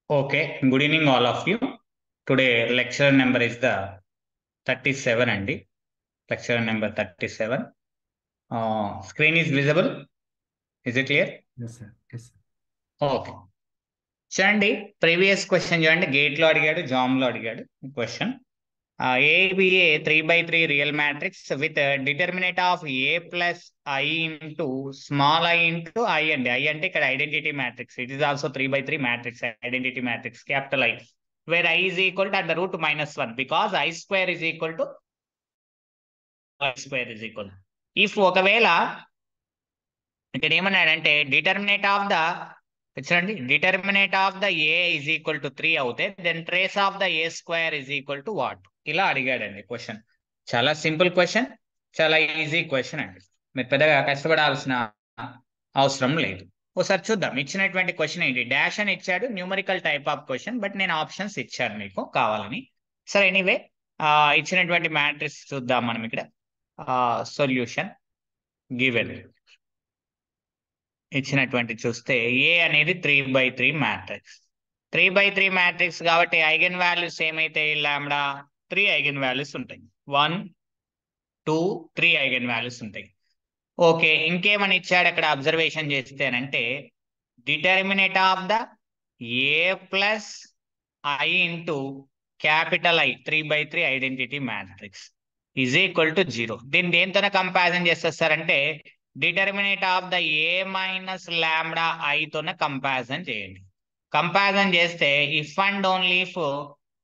Okay, good evening, all of you. Today, lecture number is the 37, Andy. Lecture number 37. Screen is visible. Is it clear? Yes, sir. Yes, sir. Okay. చూడండి previous question చూడండి గేట్లో అడిగాడు జామ్లో అడిగాడు question ABA 3/3 real matrix with determinate of A plus I into small I into I అండి I అంటే ఇక్కడ identity matrix it is also 3/3 matrix identity matrix capital I where I is equal to under root -1 because I square is equal to I square is equal if ఒకవేళ ఇక్కడ ఏమన్నాడంటే determinate of the చూడండి determinate of the A is equal to 3 అవుతే then trace of the A square is equal to what ఇలా అడిగాడండి question. చాలా simple question, చాలా easy question అండి. మీరు పెద్దగా కష్టపడాల్సిన అవసరం లేదు. ఒకసారి చూద్దాం ఇచ్చినటువంటి క్వశ్చన్ ఏంటి. డాష్ అని ఇచ్చాడు, numerical type of question, but నేను ఆప్షన్స్ ఇచ్చాను మీకు కావాలని. సరే ఎనీవే ఇచ్చినటువంటి మ్యాట్రిక్స్ చూద్దాం మనం ఇక్కడ. సొల్యూషన్ గివెన్ ఇచ్చినటువంటి చూస్తే ఏ అనేది 3/3 మ్యాట్రిక్స్. 3/3 మ్యాట్రిక్స్ కాబట్టి ఐగన్ వాల్యూస్ ఏమైతే లాంబ్డా 3 ఐగన్ వాల్యూస్ ఉంటాయి. 1 2 3 ఐగన్ వాల్యూస్ ఉంటాయి. ఓకే, ఇంకేమని ఇచ్చాడు అక్కడ అబ్జర్వేషన్ చేస్తేనంటే determinant of the A plus I into capital I 3/3 identity matrix is equal to 0. దీన్ని దేంతోనే కంపారిజన్ చేసేస్తారంటే determinant of the A minus lambda ఐతోనే కంపారిజన్ చేయండి. కంపారిజన్ చేస్తే if and only if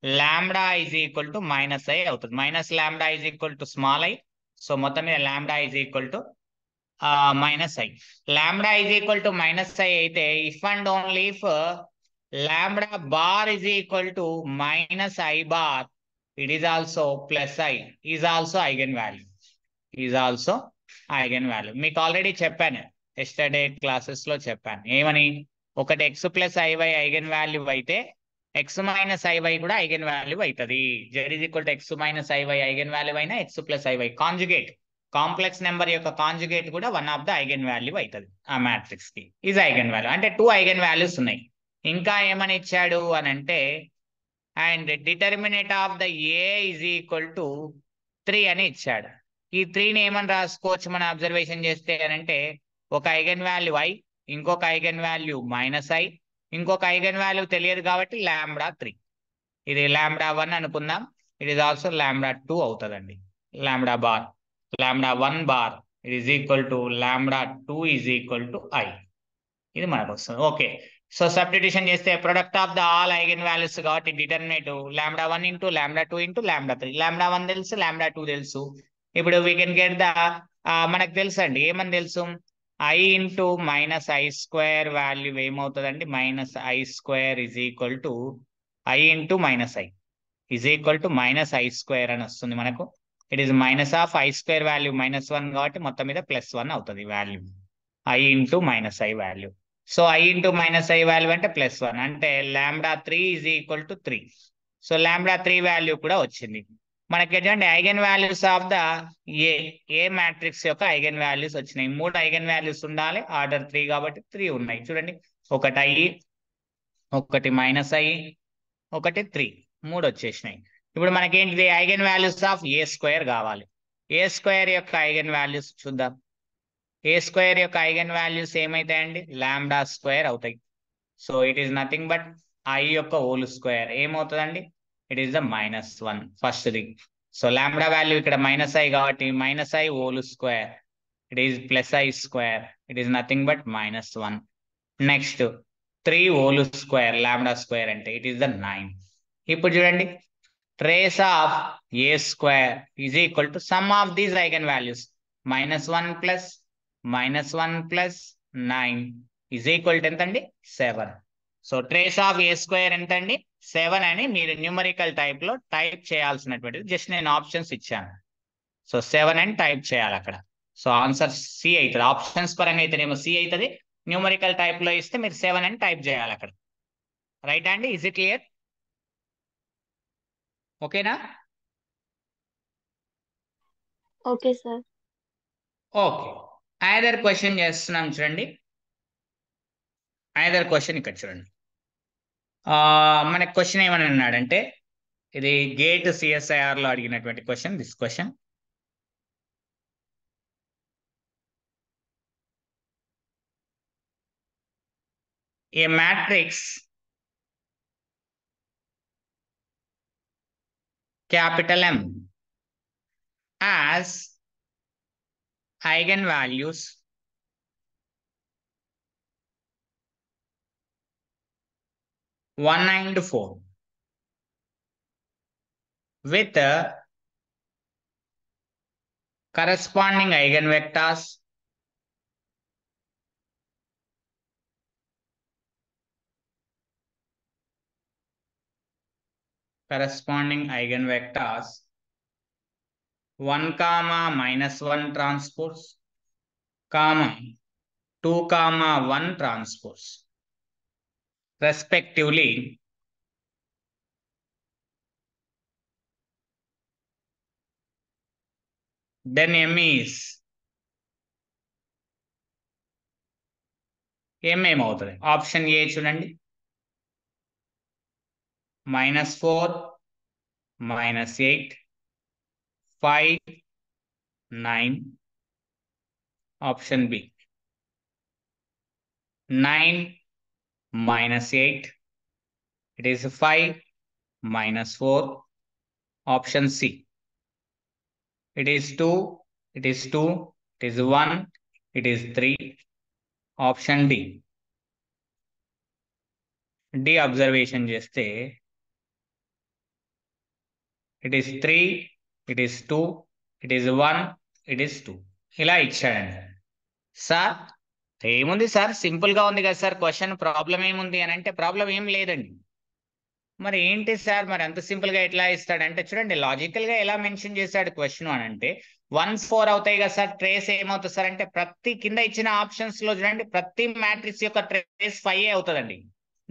lambda is equal to -i అవుతుంది. Minus lambda is equal to small I. So మొత్తం మీద lambda is equal to -i. Lambda is equal to -i అయితే if and only if lambda bar is equal to -i bar it is also +i is also eigen value, is also eigen value. మీకు already చెప్పాను, yesterday classes లో చెప్పాను ఏమని. ఒకటి x + iy eigen value అయితే x - iy కూడా eigen value అవుతుంది. z = x - iy eigen value అయినా x + iy conjugate complex number యొక్క కాంజుగేట్ కూడా one of the eigen value అవుతుంది ఆ మ్యాట్రిక్స్ కి. ఇది ఐగన్ వాల్యూ అంటే 2 ఐగన్ వాల్యూస్ ఉన్నాయి. ఇంకా ఏమని ఇచ్చాడు అని అంటే and determinate of the A is equal to 3 అని ఇచ్చాడు. ఈ 3ని ఏమని రాసుకోవచ్చు మనం అబ్జర్వేషన్ చేస్తే అంటే ఒక ఐగన్ వాల్యూ i, ఇంకొక ఐగన్ వాల్యూ -i, ఇంకొక ఐగన్ వాల్యూ తెలియదు కాబట్టి లాంబ్డా 3. ఇది లాంబ్డా 1 అనుకుందాం. ఇట్ ఈస్ ఆల్సో లాంబ్డా 2 అవుతుందండి. Lambda 1 bar it is equal to lambda 2 is equal to i. ఇది మనకు వస్తుంది. ఓకే, సో సబ్స్టిట్యూషన్ చేస్తే product of the all eigen values కాబట్టి determinant of lambda 1 into lambda 2 into lambda 3. Lambda 1 తెలుసు, lambda 2 తెలుసు. ఇప్పుడు we can get the మనకు తెలుసు అండి ఏమని తెలుసు, i ఇంటూ -i² వాల్యూ ఏమవుతుందండి -i² is equal to i into -i is equal to -i² అని వస్తుంది మనకు. ఇట్ ఈస్ -i² వాల్యూ -1 కాబట్టి మొత్తం మీద +1 అవుతుంది value i into -i value. So i into -i value అంటే +1 అంటే lambda 3 is equal to 3. So lambda 3 value కూడా వచ్చింది మనకి. ఏంటంటే eigen values of the A matrix యొక్క ఐగన్ వాల్యూస్ వచ్చినాయి. 3 ఐగన్ వాల్యూస్ ఉండాలి, ఆర్డర్ 3 కాబట్టి 3 ఉన్నాయి. చూడండి ఒకటి i, ఒకటి -i, ఒకటి 3, 3 వచ్చేసినాయి. ఇప్పుడు మనకేంటిది ఐగన్ వాల్యూస్ ఆఫ్ a² కావాలి. a² యొక్క ఐగన్ వాల్యూస్ చూద్దాం. a² యొక్క ఐగన్ వాల్యూస్ ఏమైతాయండి λ² అవుతాయి. So it is nothing but i యొక్క హోల్ స్క్వేర్ ఏమవుతుందండి, it is the -1 first thing. So lambda value ఇక్కడ -i కాబట్టి -i whole square it is +i², it is nothing but -1. Next 3 whole square λ² అంటే it is the 9. ఇప్పుడు చూడండి trace of a² is equal to sum of these eigen values -1 plus -1 + 9 is equal to ఎంతండి 7. So trace of a² ఎంతండి 7 అని మీరు numerical type లో type చేయాల్సినటువంటిది. Just నేను options ఇచ్చాను. సో 7 అని టైప్ చేయాలి అక్కడ. సో ఆన్సర్ సి అవుతుంది. ఆప్షన్స్ పరంగా అయితేనేమో సి అవుతుంది, న్యూమరికల్ టైప్ లో ఇస్తే మీరు 7 అని టైప్ చేయాలి అక్కడ. రైట్ అండి, ఇజ్ ఇట్ క్లియర్? ఓకేనా? Okay sir. Okay, either question చేస్తున్నాం చూడండి. ఐదర్ క్వశ్చన్ ఇక్కడ చూడండి. మనకి క్వశ్చన్ ఏమని అన్నాడంటే ఇది గేట్ సిఎస్ఐఆర్ లో అడిగినటువంటి question. This question A matrix capital M as eigenvalues one and 4 with corresponding eigenvectors corresponding eigenvectors 1 comma minus 1 transpose comma 2 comma 1 transpose respectively, then M is ఏమేమవుతుంది? Option A చూడండి, -4 -8 5 9. Option B 9 -8, it is 5 -4. Option C, it is 2, it is 2, it is 1, it is 3. Option D. D observation చేస్తే it is 3, it is 2, it is 1, it is 2. ఇలా ఇచ్చాడండి. Sir ఏముంది sir, simple గా ఉంది కదా sir question, problem ఏముంది అని అంటే ప్రాబ్లం ఏం లేదండి. మరి ఏంటి సార్, మరి అంత సింపుల్ గా ఎట్లా ఇస్తాడంటే చూడండి, లాజికల్ గా ఎలా మెన్షన్ చేశాడు క్వశ్చన్ అని అంటే 1 4 అవుతాయి కదా సార్. ట్రేస్ ఏమవుతుంది సార్ అంటే ప్రతి కింద ఇచ్చిన ఆప్షన్స్ లో చూడండి ప్రతి మ్యాట్రిక్స్ యొక్క ట్రేస్ 5 అవుతుందండి.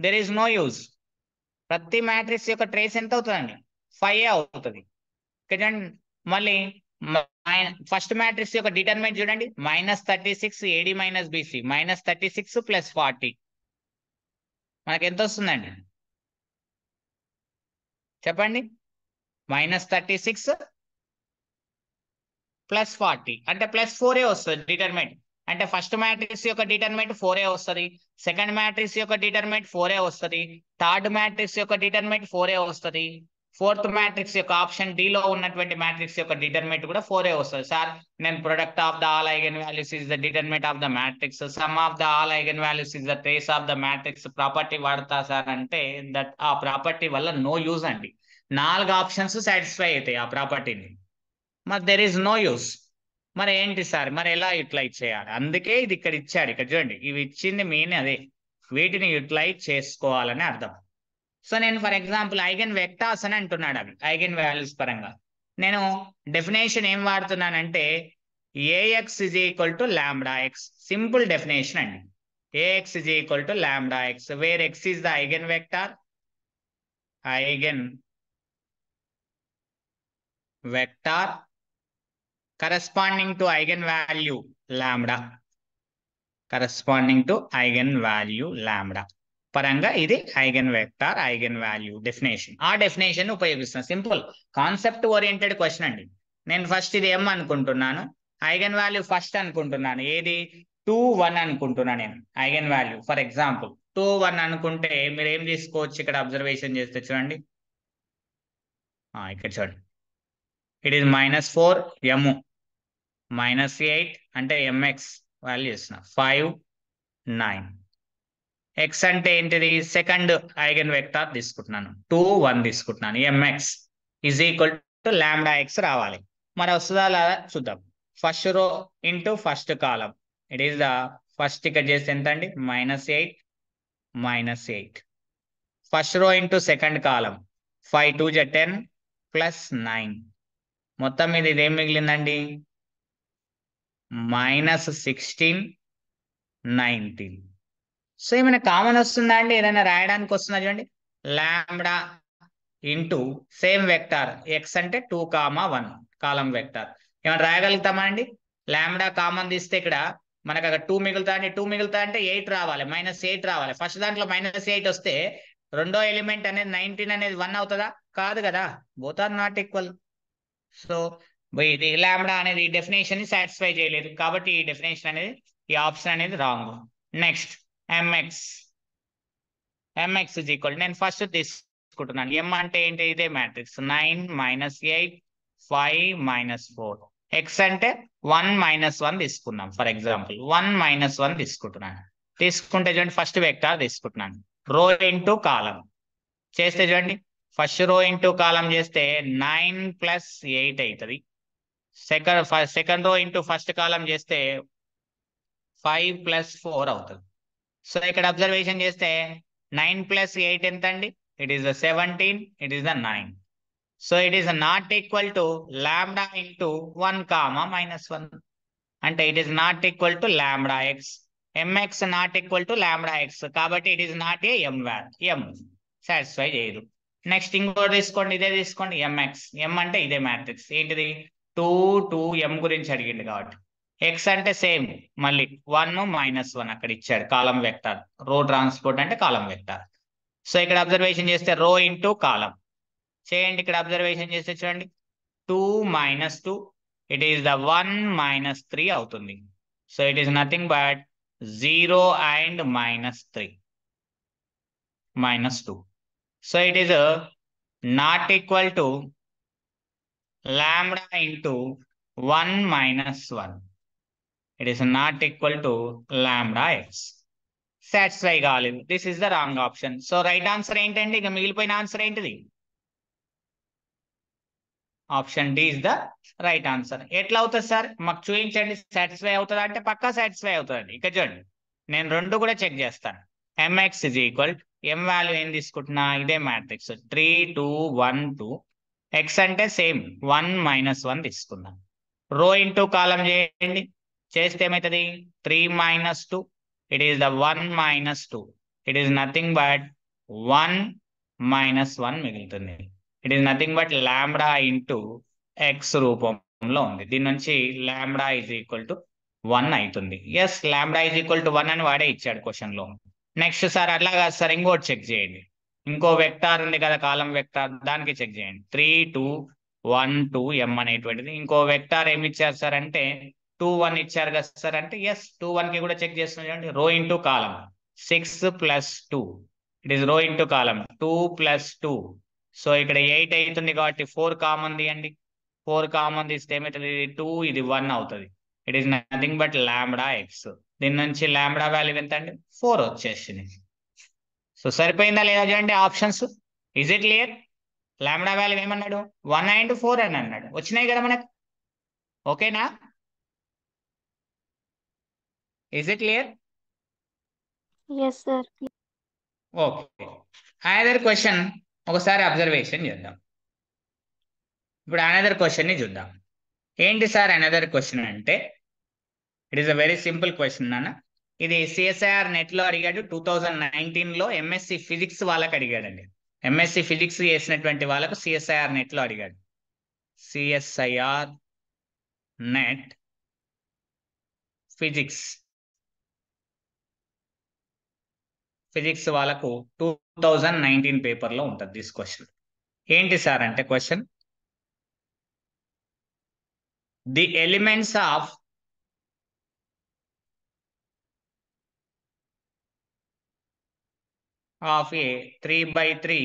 There is no use. ప్రతి మ్యాట్రిక్స్ యొక్క ట్రేస్ ఎంత అవుతుందండి? 5 అవుతుంది. చూడండి మళ్ళీ ఫస్ట్ మ్యాట్రిక్స్ యొక్క డిటర్మినెంట్ చూడండి, -36 AD - BC, -36 + 40 మనకి ఎంత వస్తుందండి చెప్పండి? -36 + 40 అంటే +4 వస్తుంది డిటర్మినెంట్. అంటే ఫస్ట్ మ్యాట్రిక్స్ యొక్క డిటర్మినెంట్ 4 వస్తుంది, సెకండ్ మ్యాట్రిక్స్ యొక్క డిటర్మినెంట్ 4 వస్తుంది, థర్డ్ మ్యాట్రిక్స్ యొక్క డిటర్మినెంట్ 4 వస్తుంది, ఫోర్త్ మ్యాట్రిక్స్ యొక్క ఆప్షన్ డి లో ఉన్నటువంటి మ్యాట్రిక్స్ యొక్క డిటర్మినెంట్ కూడా 4 వస్తుంది. సార్ నేను product of the all eigen values is the determinant of the matrix, some of the all eigen values is the trace of the matrix property వాడతా sir అంటే that ఆ property వల్ల no use అండి. 4 options satisfy అవుతాయి ఆ ప్రాపర్టీని, మరి there is no use. మరి ఏంటి సార్, మరి ఎలా యూటిలైజ్ చేయాలి? అందుకే ఇది ఇక్కడ ఇచ్చాడు. ఇక్కడ చూడండి ఇవి ఇచ్చింది మెయిన్ అదే, వీటిని యూటిలైజ్ చేసుకోవాలని అర్థం. సో నేను ఫర్ ఎగ్జాంపుల్ ఐగన్ వెక్టార్స్ అని అంటున్నాడు, అవి ఐగన్ వాల్యూస్ పరంగా నేను డెఫినేషన్ ఏం వాడుతున్నానంటే A x is equal to λx. Simple definition అండి. A x is equal to λx where x is the eigen vector, eigen vector corresponding to eigenvalue lambda, corresponding to eigenvalue lambda పరంగా ఇది eigen vector eigen value definition. ఆ definition ఉపయోగిస్తున్నా. Simple concept oriented question అండి. నేను first ఇది ఏం అనుకుంటున్నాను, eigen value first అనుకుంటున్నాను. ఏది? 2 1 అనుకుంటున్నాను నేను ఐగన్ వాల్యూ. ఫర్ ఎగ్జాంపుల్ 2 1 అనుకుంటే మీరు ఏం తీసుకోవచ్చు, ఇక్కడ అబ్జర్వేషన్ చేస్తే చూడండి, ఇక్కడ చూడండి ఇట్ ఈస్ -4 m -8 అంటే mx వాల్యూ చేస్తున్నా 5 9. ఎక్స్ అంటే ఏంటిది? సెకండ్ ఐగన్ వెక్టార్ తీసుకుంటున్నాను, 2 1 తీసుకుంటున్నాను. mx is equal to λx రావాలి. మరి వస్తుందా లేదా చూద్దాం. First row into first column, it is the first ఇక్కడ చేస్తే ఎంత అండి? -8 -8. ఫస్ట్ రో ఇంటూ సెకండ్ కాలం 5 2 10 +9. మొత్తం మీద ఇదేం మిగిలిందండి? -16 19. సో ఏమైనా కామన్ వస్తుందా అండి? ఏదైనా రాయడానికి వస్తుందా చూడండి, lambda into same vector X అంటే 2 1 కాలం వెక్టార్. ఏమైనా రాయగలుగుతామా అండి? లాంబ్డా కామన్ తీస్తే ఇక్కడ మనకు అక్కడ 2 మిగులుతా అండి, 2 మిగులుతా అంటే 8 రావాలి, -8 రావాలి. ఫస్ట్ దాంట్లో -8 వస్తే రెండో ఎలిమెంట్ అనేది 19 అనేది 1 అవుతుందా? కాదు కదా, both are not equal. So ఇది లాంబ్డా అనేది ఈ డెఫినేషన్ ని సాటిస్ఫై చేయలేదు, కాబట్టి ఈ డెఫినేషన్ అనేది, ఈ ఆప్షన్ అనేది wrong. Next MX. MX is equal, నేను ఫస్ట్ తీసుకుంటున్నాను. ఎం అంటే ఏంటి? ఇదే మ్యాట్రిక్స్ 9 - 8 5 - 4. ఎక్స్ అంటే 1 - 1 తీసుకున్నాం. ఫర్ ఎగ్జాంపుల్ 1 - 1 తీసుకుంటున్నాను. తీసుకుంటే చూడండి, ఫస్ట్ వెక్టార్ తీసుకుంటున్నాను, రో ఇంటూ కాలం చేస్తే చూడండి, ఫస్ట్ రో ఇంటూ కాలం చేస్తే 9 + 8 అవుతుంది. సెకండ్ రో ఇంటూ ఫస్ట్ కాలం చేస్తే 5 + 4 అవుతుంది. సో ఇక్కడ అబ్జర్వేషన్ చేస్తే 9 + 8 ఎంత అండి? It is the 17, it is the 9. So it is not equal to lambda into 1, -1. అంటే it is not equal to lambda x. M x not equal to lambda x, కాబట్టి it is not A M satisfy చేయదు. Next ఇంకోటి తీసుకోండి, ఇదే తీసుకోండి, MX. ఎం అంటే ఇదే matrix, ఏంటిది 2 2 ఎం గురించి అడిగింది కాబట్టి. ఎక్స్ అంటే సేమ్, మళ్ళీ 1 -1 అక్కడ ఇచ్చాడు, కాలం వెక్టార్. రో ట్రాన్స్పోర్ట్ అంటే కాలం వెక్టార్. సో ఇక్కడ అబ్జర్వేషన్ చేస్తే రో ఇంటూ కాలం చేయండి. ఇక్కడ అబ్జర్వేషన్ చేస్తే చూడండి, 2 - 2, ఇట్ ఈస్ ద 1 - 3 అవుతుంది. So it is nothing but 0 and -3 -2. So it is not equal to lambda into 1 - 1. It is not equal to lambda x. Satisfy కాలేదు. This is the wrong option. So right answer ఏంటండి? ఇక మిగిలిపోయిన answer ఏంటిది? Option D is the right answer. ఎట్లా అవుతుంది sir మాకు చూపించండి, satisfy అవుతుందా అంటే పక్కా సాటిస్ఫై అవుతుందండి. ఇక చూడండి, నేను రెండు కూడా చెక్ చేస్తాను. MX is equal, M value ఏం తీసుకుంటున్నా, ఇదే మ్యాట్రిక్స్ 3 2 1 2. ఎక్స్ అంటే సేమ్ 1 - 1 తీసుకున్నాం. రో ఇంటూ కాలం చేయండి, చేస్తే ఏమవుతుంది 3 - 2, it is the 1 - 2, it is nothing but 1 - 1 మిగులుతుంది. It is nothing but lambda into X రూపంలో ఉంది. దీని నుంచి లాంబ్డా ఈజ్ ఈక్వల్ టు 1 అవుతుంది. Yes, lambda is equal to 1 అని వాడే ఇచ్చాడు క్వశ్చన్ లో. నెక్స్ట్ సార్ అట్లా కాదు సార్, ఇంకోటి చెక్ చేయండి. ఇంకో వెక్టార్ ఉంది కదా, కాలం వెక్టార్, దానికి చెక్ చేయండి. 3 2 1 2 ఎం అనేటువంటిది. ఇంకో వెక్టార్ ఏమి ఇచ్చారు సార్ అంటే 2 1 ఇచ్చారు కదా సార్ అంటే ఎస్, 2 1 కి కూడా చెక్ చేస్తున్నాం చూడండి. Rho into column 6 + 2, it is rho into column 2 + 2. So ఇక్కడ 8 అవుతుంది కాబట్టి 4 కామన్ తీయండి. 4 కామన్ తీస్తే ఏమవుతుంది, 2 ఇది 1 అవుతుంది. It is nothing but lambda X. దీని నుంచి లాంబ్డా వాల్యూ ఎంత అండి? 4 వచ్చేసింది. సో సరిపోయిందా లేదా చూడండి options. Is it clear? Lambda value ఏమన్నాడు? 1 అండ్ 4 అని అన్నాడు. వచ్చినాయి కదా మనకు. ఓకేనా? Is it clear? yes sir. Okay. Another question ఒకసారి అబ్జర్వేషన్ చేద్దాం. ఇప్పుడు అనదర్ క్వశ్చన్ ని చూద్దాం. ఏంటి సార్ అనదర్ క్వశ్చన్ అంటే, it is a very simple question నాన్న. ఇది సిఎస్ఐఆర్ నెట్ లో అడిగాడు. 2019 లో ఎంఎస్సి ఫిజిక్స్ వాళ్ళకి అడిగాడండి. ఎంఎస్సి ఫిజిక్స్ చేసినటువంటి వాళ్ళకు సిఎస్ఐఆర్ నెట్ లో అడిగాడు. సిఎస్ఐఆర్ నెట్ ఫిజిక్స్ వాళ్ళకు 2019 పేపర్ లో ఉంటుంది దిస్ క్వశ్చన్. ఏంటి సార్ అంటే question, the elements of A 3x3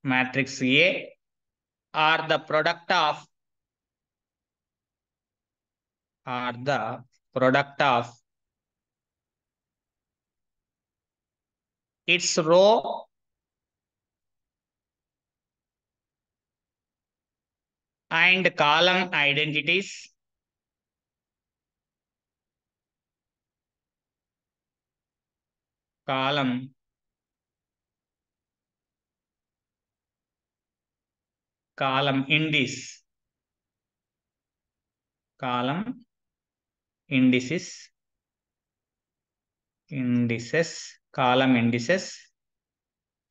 matrix A are the product of its row and column identities column indices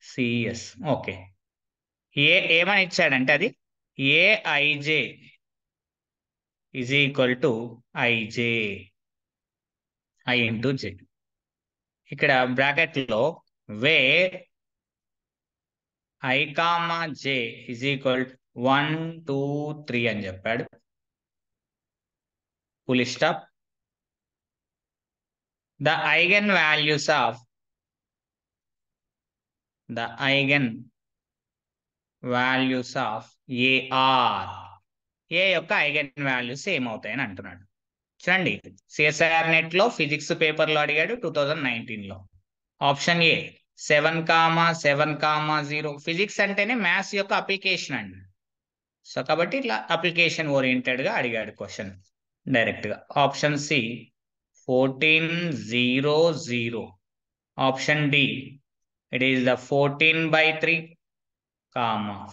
CS. Okay. ఏమని ఇచ్చాడంటే అది A I J is equal to I J. I into j. ఇక్కడ bracket లో where I comma j is equal 1 2 3 అని చెప్పాడు. Full stop. The eigenvalues of A are A యొక్క eigen values ఏమవుతాయని అంటున్నాడు. చూడండి, సిఎస్ఐఆర్ నెట్ లో ఫిజిక్స్ పేపర్ లో అడిగాడు 2019 లో. Option A 7,7,0. ఫిజిక్స్ అంటేనే మ్యాథ్స్ యొక్క అప్లికేషన్ అండి. సో కాబట్టి ఇట్లా అప్లికేషన్ ఓరియంటెడ్ గా అడిగాడు క్వశ్చన్ డైరెక్ట్ గా. Option C 14,0,0. Option D it is the 14/3,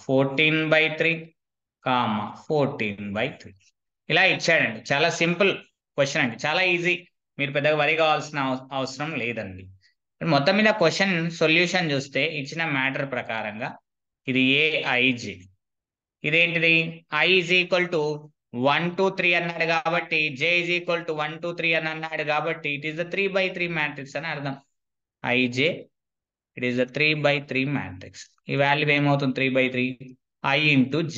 14/3, 14/3. ఇలా ఇచ్చాడండి. చాలా సింపుల్ క్వశ్చన్ అండి, చాలా ఈజీ. మీరు పెద్దగా వరి కావాల్సిన అవసరం లేదండి. మొత్తం మీద క్వశ్చన్ సొల్యూషన్ చూస్తే ఇచ్చిన మ్యాటర్ ప్రకారంగా ఇది ఏఐజ. ఇదేంటిది? I is equal to 1 2 3 అన్నాడు కాబట్టి j is equal to 1 2 3 అని అన్నాడు కాబట్టి ఇట్ ఈస్ ద 3/3 మ్యాట్రిక్స్ అని అర్థం. IJ it is the 3/3 matrix. ఈ వాల్యూ ఏమవుతుంది? 3/3. I into j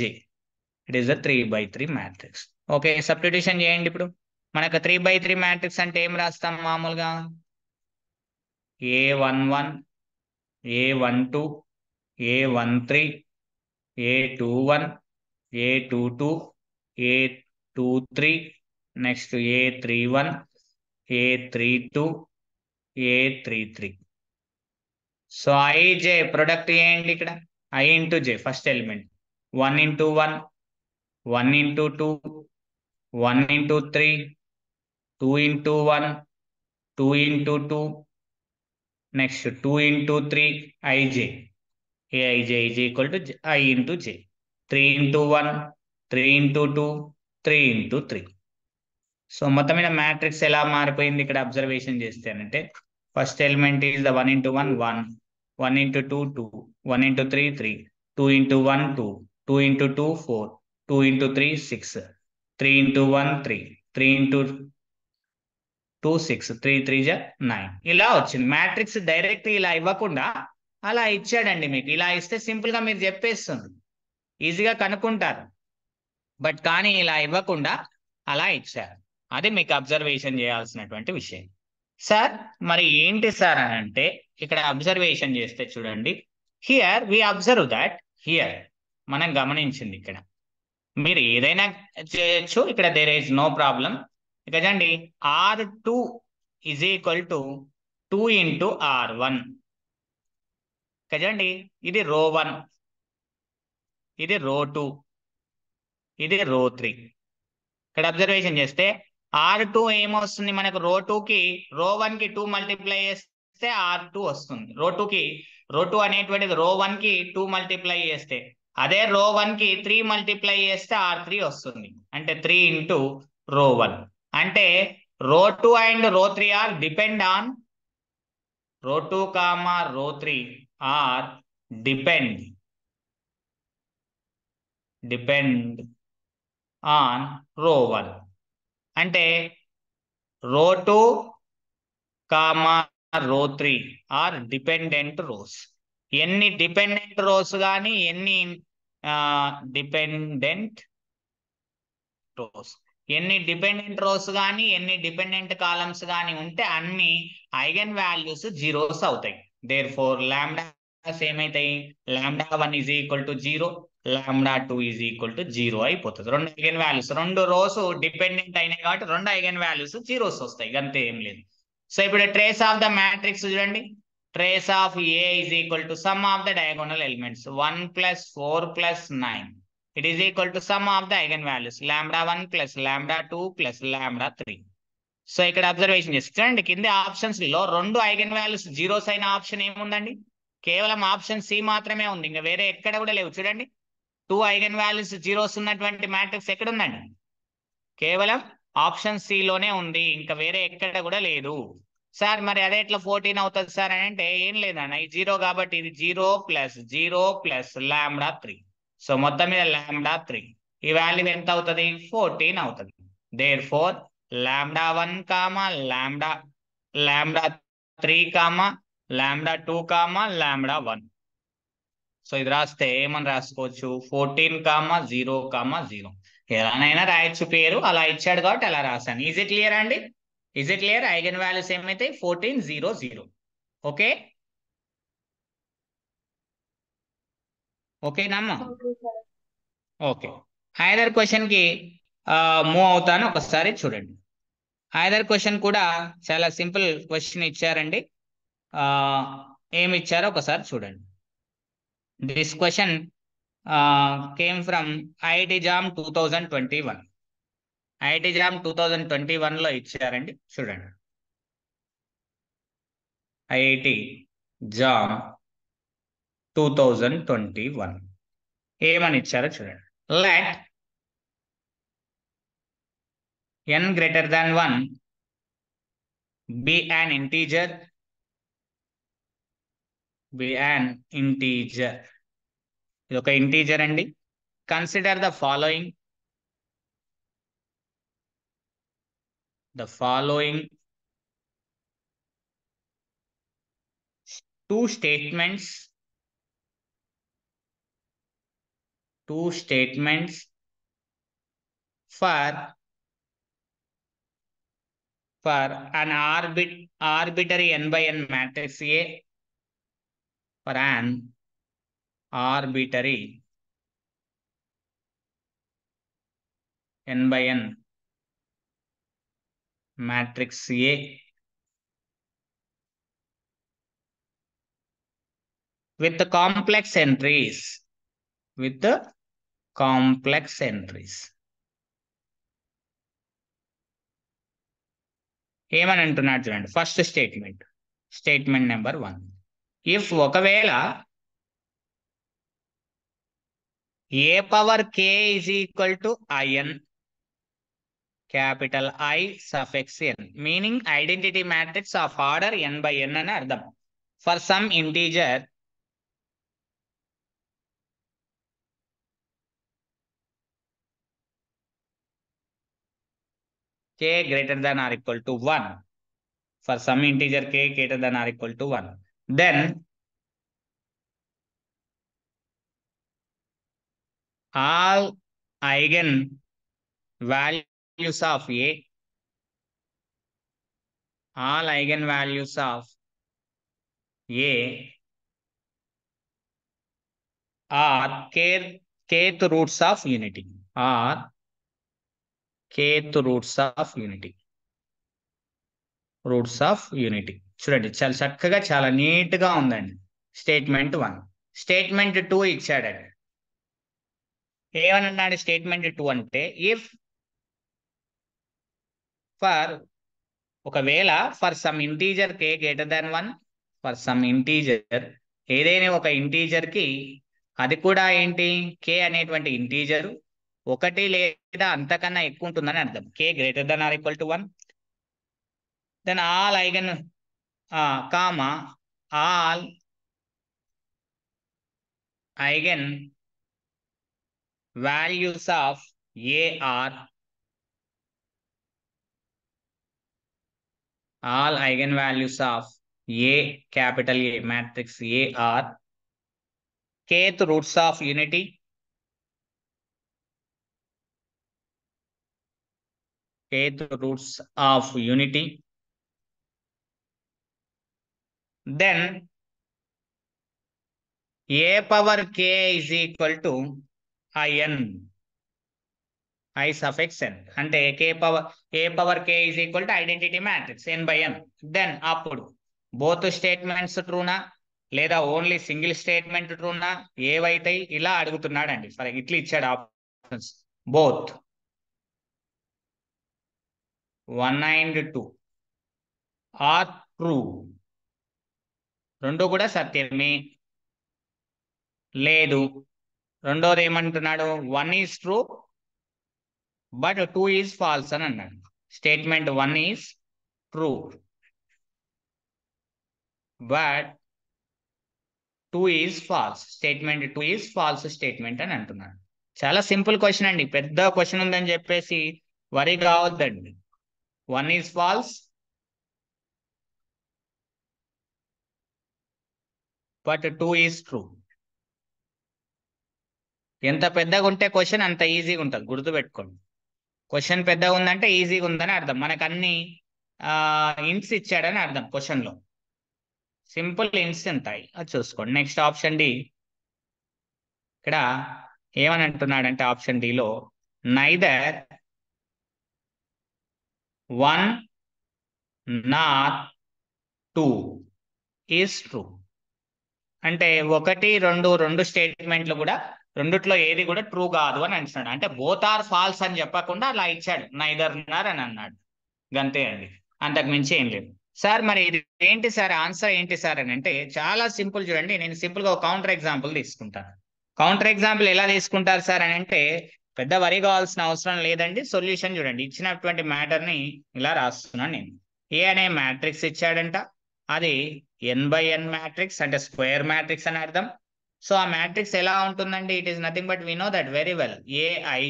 it is the 3/3 matrix. Okay, substitution చేయండి. ఇప్పుడు మనకు 3/3 మ్యాట్రిక్స్ అంటే ఏం రాస్తాం మామూలుగా? A11, A12, A13, A21, A22, A23, next A31, A32, A33. So IJ product చేయండి ఇక్కడ. I into j first element 1 into 1, 1 into 2, 1 into 3, 2 into 1, 2 into 2, next 2 into 3 IJ. Aij is equal to I into j. 3 into 1, 3 into 2, 3 into 3. So మొత్తం మీద matrix ఎలా మారిపోయింది ఇక్కడ observation చేస్తేనంటే, first element is the 1 into 1 1, 1 into 2 2, 1 into 3 3, 2 into 1 2, 2 into 2 4, 2 into 3 6, 3 into 1 3, 3 into 2 6, 3 3 9. ఇలా వచ్చింది matrix. Direct ఇలా ఇవ్వకుండా అలా ఇచ్చాడండి మీకు. ఇలా ఇస్తే సింపుల్ గా మీరు చెప్పేస్తుంది, ఈజీగా కనుక్కుంటారు. బట్ కానీ ఇలా ఇవ్వకుండా అలా ఇచ్చారు. అది మీకు అబ్జర్వేషన్ చేయాల్సినటువంటి విషయం. సార్ మరి ఏంటి సార్ అని అంటే, ఇక్కడ అబ్జర్వేషన్ చేస్తే చూడండి, here we observe that, here మనం గమనించింది ఇక్కడ. మీరు ఏదైనా చేయొచ్చు, ఇక్కడ దేర్ ఈజ్ నో ప్రాబ్లం. ఇక చూడండి, R2 is equal to 2 into R1. చూడండి, ఇది రో 1, ఇది రో 2, ఇది రో 3. ఇక్కడ అబ్జర్వేషన్ చేస్తే R2 ఏమొస్తుంది మనకు? రో 2కి రో 1కి 2 మల్టిప్లై చేస్తే R2 వస్తుంది. రో 2 అనేటువంటిది రో 1కి 2 మల్టిప్లై చేస్తే, అదే రో 1కి 3 మల్టిప్లై చేస్తే R3 వస్తుంది. అంటే 3 into రో 1. అంటే రో 2 అండ్ రో 3 ఆర్ డిపెండ్ ఆన్, రో 2 కామా రో 3 ఆర్ డిపెండ్ ఆన్ రో 1. అంటే రో 2 కామా రో 3 ఆర్ డిపెండెంట్ రోస్. ఎన్ని డిపెండెంట్ రోస్ కానీ ఎన్ని డిపెండెంట్ రోస్ కానీ ఎన్ని డిపెండెంట్ కాలమ్స్ కానీ ఉంటే అన్ని ఐగన్ వాల్యూస్ జీరోస్ అవుతాయి. దేర్ ఫోర్ లాంబ్డాస్ ఏమైతాయి? λ1 is equal to 0, λ2 is equal to 0 అయిపోతుంది. రెండు ఐగన్ వాల్యూస్, రెండు రోస్ డిపెండెంట్ అయినాయి కాబట్టి రెండు ఐగన్ వాల్యూస్ జీరోస్ వస్తాయి, అంతే, ఏం లేదు. సో ఇప్పుడు ట్రేస్ ఆఫ్ ద మ్యాట్రిక్స్ చూడండి. Trace of A is equal to sum of the diagonal elements 1 plus 4 plus 9. It is equal to sum of the eigenvalues λ1 plus λ2 plus λ3. So ఇక్కడ observation చేసి చూడండి, కింద ఆప్షన్స్ లో రెండు eigen values zeros అయిన option ఏముందండి? కేవలం ఆప్షన్ సి మాత్రమే ఉంది, ఇంకా వేరే ఎక్కడ కూడా లేవు. చూడండి, 2 ఐగన్ వాల్యూస్ జీరోస్ ఉన్నటువంటి మ్యాట్రిక్స్ ఎక్కడ ఉందండి? కేవలం ఆప్షన్ సి లోనే ఉంది, ఇంకా వేరే ఎక్కడ కూడా లేదు. సార్ మరి అదే ఎట్లా 14 అవుతుంది సార్ అని అంటే, ఏం లేదన్న, ఇది 0 కాబట్టి ఇది 0 ప్లస్ 0 ప్లస్ λ3. సో మొత్తం మీద λ3 ఈ వాల్యూ ఎంత అవుతుంది? 14 అవుతుంది. Therefore λ1 comma lambda 3, lambda 2, lambda 1. So ఇది రాస్తే ఏమని రాసుకోవచ్చు? 14, 0, 0. ఎలానైనా రాయొచ్చు పేరు, అలా ఇచ్చాడు కాబట్టి అలా రాశాను. ఈజ్ ఇట్ క్లియర్ అండి? Is it clear? Eigen values ఏమైతే 14, 0, 0. ఓకే ఓకేనమ్మా? Okay sir. Okay. Either question కి మూవ్ అవుతాను, ఒకసారి చూడండి. ఐదర్ క్వశ్చన్ కూడా చాలా సింపుల్ క్వశ్చన్ ఇచ్చారండి. ఏమి ఇచ్చారో ఒకసారి చూడండి. This question came from IIT jam 2021. IIT jam 2021 లో ఇచ్చారండి, చూడండి. ఐఐటి జామ్ 2021 ఏమని ఇచ్చారో చూడండి. Let n greater than 1 be an integer. ఇది ఒక ఇంటీజర్ అండి. Consider the following two statements for an arbitrary n by n matrix A, for an arbitrary n by n matrix A with the complex entries. ఏమని అంటున్నాడు చూడండి. First statement number 1. If ఒకవేళ a power k is equal to in, capital I suffix n, meaning identity matrix of order n by n అని అర్థం. For some integer k greater than or equal to 1, for some integer k greater than or equal to 1, then all eigen values of A, all eigenvalues of A are kth roots of unity, are kth roots of unity. చూడండి, చాలా చక్కగా చాలా neat గా ఉందండి. Statement 1. Statement 2 ఇచ్చాడండి. ఏమన్నాడు statement 2 అంటే, if for ఒకవేళ for some integer k greater than 1, for some integer ఏదైనా ఒక ఇంటీజర్ కి, అది కూడా ఏంటి, k అనేటువంటి ఇంటీజర్ ఒకటి లేదా అంతకన్నా ఎక్కువ ఉంటుందని అర్థం. k greater than or equal to 1, then all eigen all eigen values of A are, all eigenvalues of A, capital A matrix A are kth roots of unity, then A power k is equal to in, I suffix n, అంటే A power k is equal to identity matrix n by n. Then అప్పుడు both statements ట్రూనా లేదా only single statement ట్రూనా, ఏవైతే ఇలా అడుగుతున్నాడండి. For ఇట్లా ఇచ్చాడు options, both 1 and 2 are true, రెండు కూడా సత్యమే. లేదు, రెండోది ఏమంటున్నాడు, 1 is true but 2 is false అని అన్నాడు. Statement 1 is true but 2 is false. Statement 2 is false statement అని అంటున్నాడు. చాలా సింపుల్ క్వశ్చన్ అండి. పెద్ద క్వశ్చన్ ఉందని చెప్పేసి వరి కావద్దండి. 1 is false, but 2 is true. ఎంత పెద్దగా ఉంటే క్వశ్చన్ అంత ఈజీగా ఉంటుంది, గుర్తుపెట్టుకోండి. క్వశ్చన్ పెద్దగా ఉందంటే ఈజీగా ఉందని అర్థం. మనకు అన్ని ఇంట్స్ ఇచ్చాడని అర్థం. క్వశ్చన్లో సింపుల్ ఇంట్స్ ఉంటాయి, అది చూసుకోండి. Next option D. ఇక్కడ ఏమని అంటున్నాడంటే option డిలో neither 1 Nar 2 is true. అంటే 1, 2 స్టేట్మెంట్లు కూడా, రెండిట్లో ఏది కూడా ట్రూ కాదు అని అంటున్నాడు. అంటే బోత్ ఆర్ ఫాల్స్ అని చెప్పకుండా అలా ఇచ్చాడు, నైదర్ నార్ అని అన్నాడు. గంతే అండి, అంతకు మించి ఏం లేదు. సార్ మరి ఇది ఏంటి సార్, ఆన్సర్ ఏంటి సార్ అని అంటే చాలా సింపుల్. చూడండి, నేను సింపుల్ గా ఒక కౌంటర్ ఎగ్జాంపుల్ తీసుకుంటాను. కౌంటర్ ఎగ్జాంపుల్ ఎలా తీసుకుంటారు సార్ అని అంటే పెద్ద వరి కావాల్సిన అవసరం లేదండి. సొల్యూషన్ చూడండి, ఇచ్చినటువంటి మ్యాటర్ ని ఇలా రాస్తున్నాను నేను. ఏ అనే మ్యాట్రిక్స్ ఇచ్చాడంట, అది n/n మ్యాట్రిక్స్, అంటే స్క్వేర్ మ్యాట్రిక్స్ అని అర్థం. సో ఆ మ్యాట్రిక్స్ ఎలా ఉంటుందండి, it is nothing but we know that very well, Aij